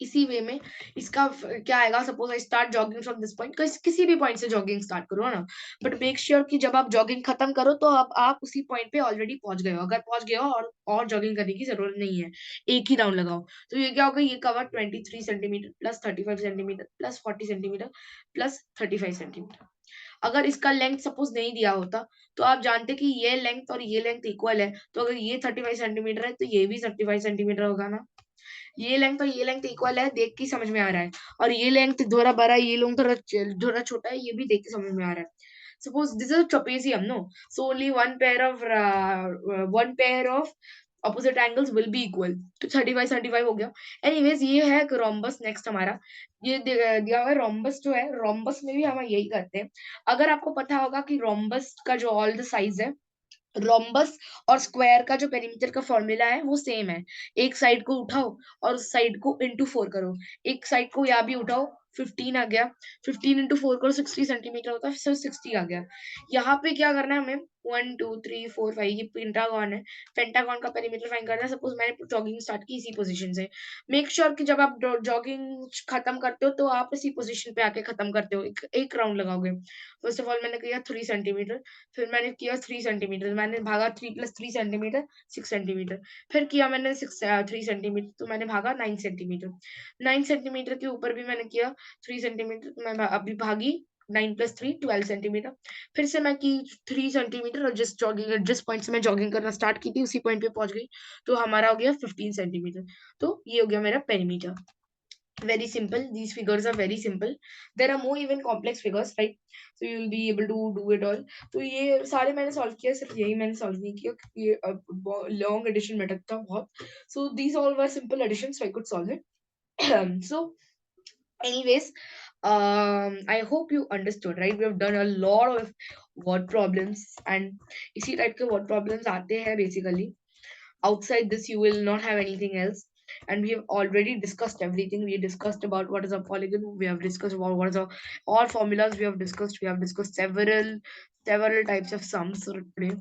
A: इसी वे में इसका क्या आएगा. Suppose I start jogging from this point, किसी भी पॉइंट से जॉगिंग स्टार्ट करो ना, बट मेक श्योर कि जब आप जॉगिंग खत्म करो तो आप उसी पॉइंट पे ऑलरेडी पहुंच गए हो. अगर पहुंच गए हो और जॉगिंग करने की जरूरत नहीं है, एक ही राउंड लगाओ. तो ये क्या होगा, ये cover 23 centimetre plus 35 centimetre plus 40 centimetre plus 35 centimetre. अगर इसका लेंथ सपोज नहीं दिया होता तो आप जानते कि ये लेंथ और ये लेंथ इक्वल है, तो अगर ये 35 सेंटीमीटर है तो ये भी 35 सेंटीमीटर होगा ना. ये लेंथ और ये लेंथ इक्वल है, देख के समझ में आ रहा है. और ये लेंथ थोड़ा बड़ा है, ये लेंथ थोड़ा थोड़ा छोटा है, ये भी देख के समझ में आ रहा है. Suppose this is a trapezium, no. So only one pair of opposite angles will be equal. तो 35 35 हो गया. एनीवेज ये है रोम्बस. नेक्स्ट हमारा ये दिया हुआ है रोम्बस. जो है रोम्बस में भी हम यही करते हैं. अगर आपको पता होगा कि रोम्बस का जो ऑल द साइज है, रोम्बस और स्क्वायर का जो पेरीमीटर का फॉर्मूला है वो सेम है. एक साइड को उठाओ और उस साइड को इंटू 4 करो. एक साइड को यहाँ भी उठाओ, 15 आ गया. 15 × 4 करो, 60 सेंटीमीटर होता है, सो 60 आ गया. यहाँ पे क्या करना है हमें, 1 2 3 4 5, ये पेंटागन है. पेंटागन का पेरीमीटर फाइंड करना है. सपोज मैंने जॉगिंग स्टार्ट की इसी पोजीशन से. मेक श्योर कि जब आप जॉगिंग खत्म करते हो तो आप इसी पोजीशन पे आके खत्म करते हो, एक राउंड लगाओगे. फर्स्ट ऑफ ऑल मैंने किया 3 सेंटीमीटर. फिर मैंने किया 3 सेंटीमीटर, मैंने भागा 3 + 3 सेंटीमीटर 6 सेंटीमीटर. फिर किया मैंने 3 सेंटीमीटर, तो मैंने भागा 9 सेंटीमीटर. 9 सेंटीमीटर के ऊपर भी मैंने किया 3 सेंटीमीटर, तो मैं अभी भागी 9 + 3 12 सेंटीमीटर. फिर से मैं की 3 सेंटीमीटर, और जिस पॉइंट से मैं जॉगिंग करना स्टार्ट की थी उसी पॉइंट पे पहुंच गई. तो हमारा हो गया 15 सेंटीमीटर. तो ये हो गया मेरा perimeter. Very simple, these figures are very simple. There are more even complex figures, right? So you will be able to do it all. तो ये सारे मैंने सॉल्व किया, सिर्फ यही मैंने सॉल्व नहीं किया क्योंकि ये लॉन्ग एडिशन मेथड था बहुत. So these all were simple additions, so I could solve it. So anyways, I hope you understood, right? We have done a lot of word problems, and इसी type के word problems आते हैं basically. Outside this you will not have anything else. And we have already discussed everything. We discussed about what is a polygon, we have discussed about what is a all formulas, we have discussed several types of sums. So today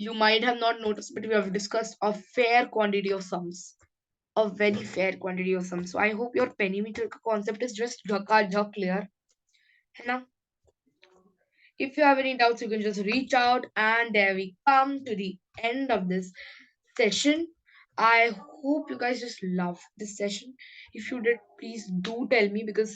A: you might have not noticed, but we have discussed a fair quantity of sums, a very fair quantity of sums. So I hope your perimeter concept is just clear, है ना. If you have any doubts, you can just reach out. And there we come to the end of this session. I hope you guys just love this session. If you did, please do tell me, because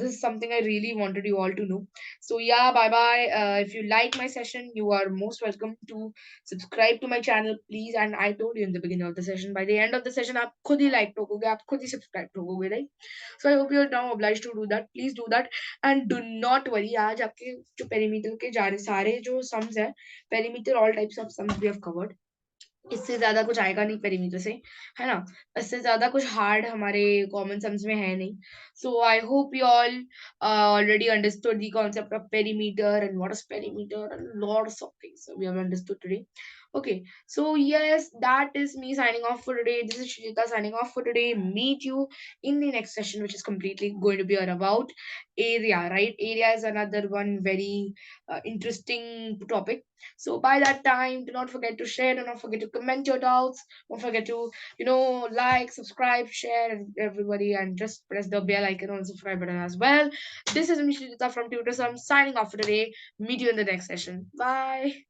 A: this is something I really wanted you all to know. So yeah, bye bye. If you like my session, you are most welcome to subscribe to my channel, please. And I told you in the beginning of the session, by the end of the session, आप खुद ही like ठोकोगे, आप खुद ही subscribe ठोकोगे, right? So I hope you are now obliged to do that. Please do that. And do not worry. आज आपके जो perimeter के सारे जो sums है, perimeter all types of sums we have covered. इससे ज्यादा कुछ आएगा नहीं पेरीमीटर से, है ना. इससे ज्यादा कुछ हार्ड हमारे कॉमन सम्स में है नहीं. So I hope you all already understood the concept of perimeter and what is perimeter and lots of things we have understood today. Okay, so yes, that is me signing off for today. This is Shishita signing off for today. Meet you in the next session, which is completely going to be about area, right? Area is another one very interesting topic. So by that time, do not forget to share, do not forget to comment your doubts, don't forget to, like, subscribe, share, and everybody, and just press the bell icon on the subscribe button as well. This is Mishita from Tutorsome signing off for today. Meet you in the next session. Bye.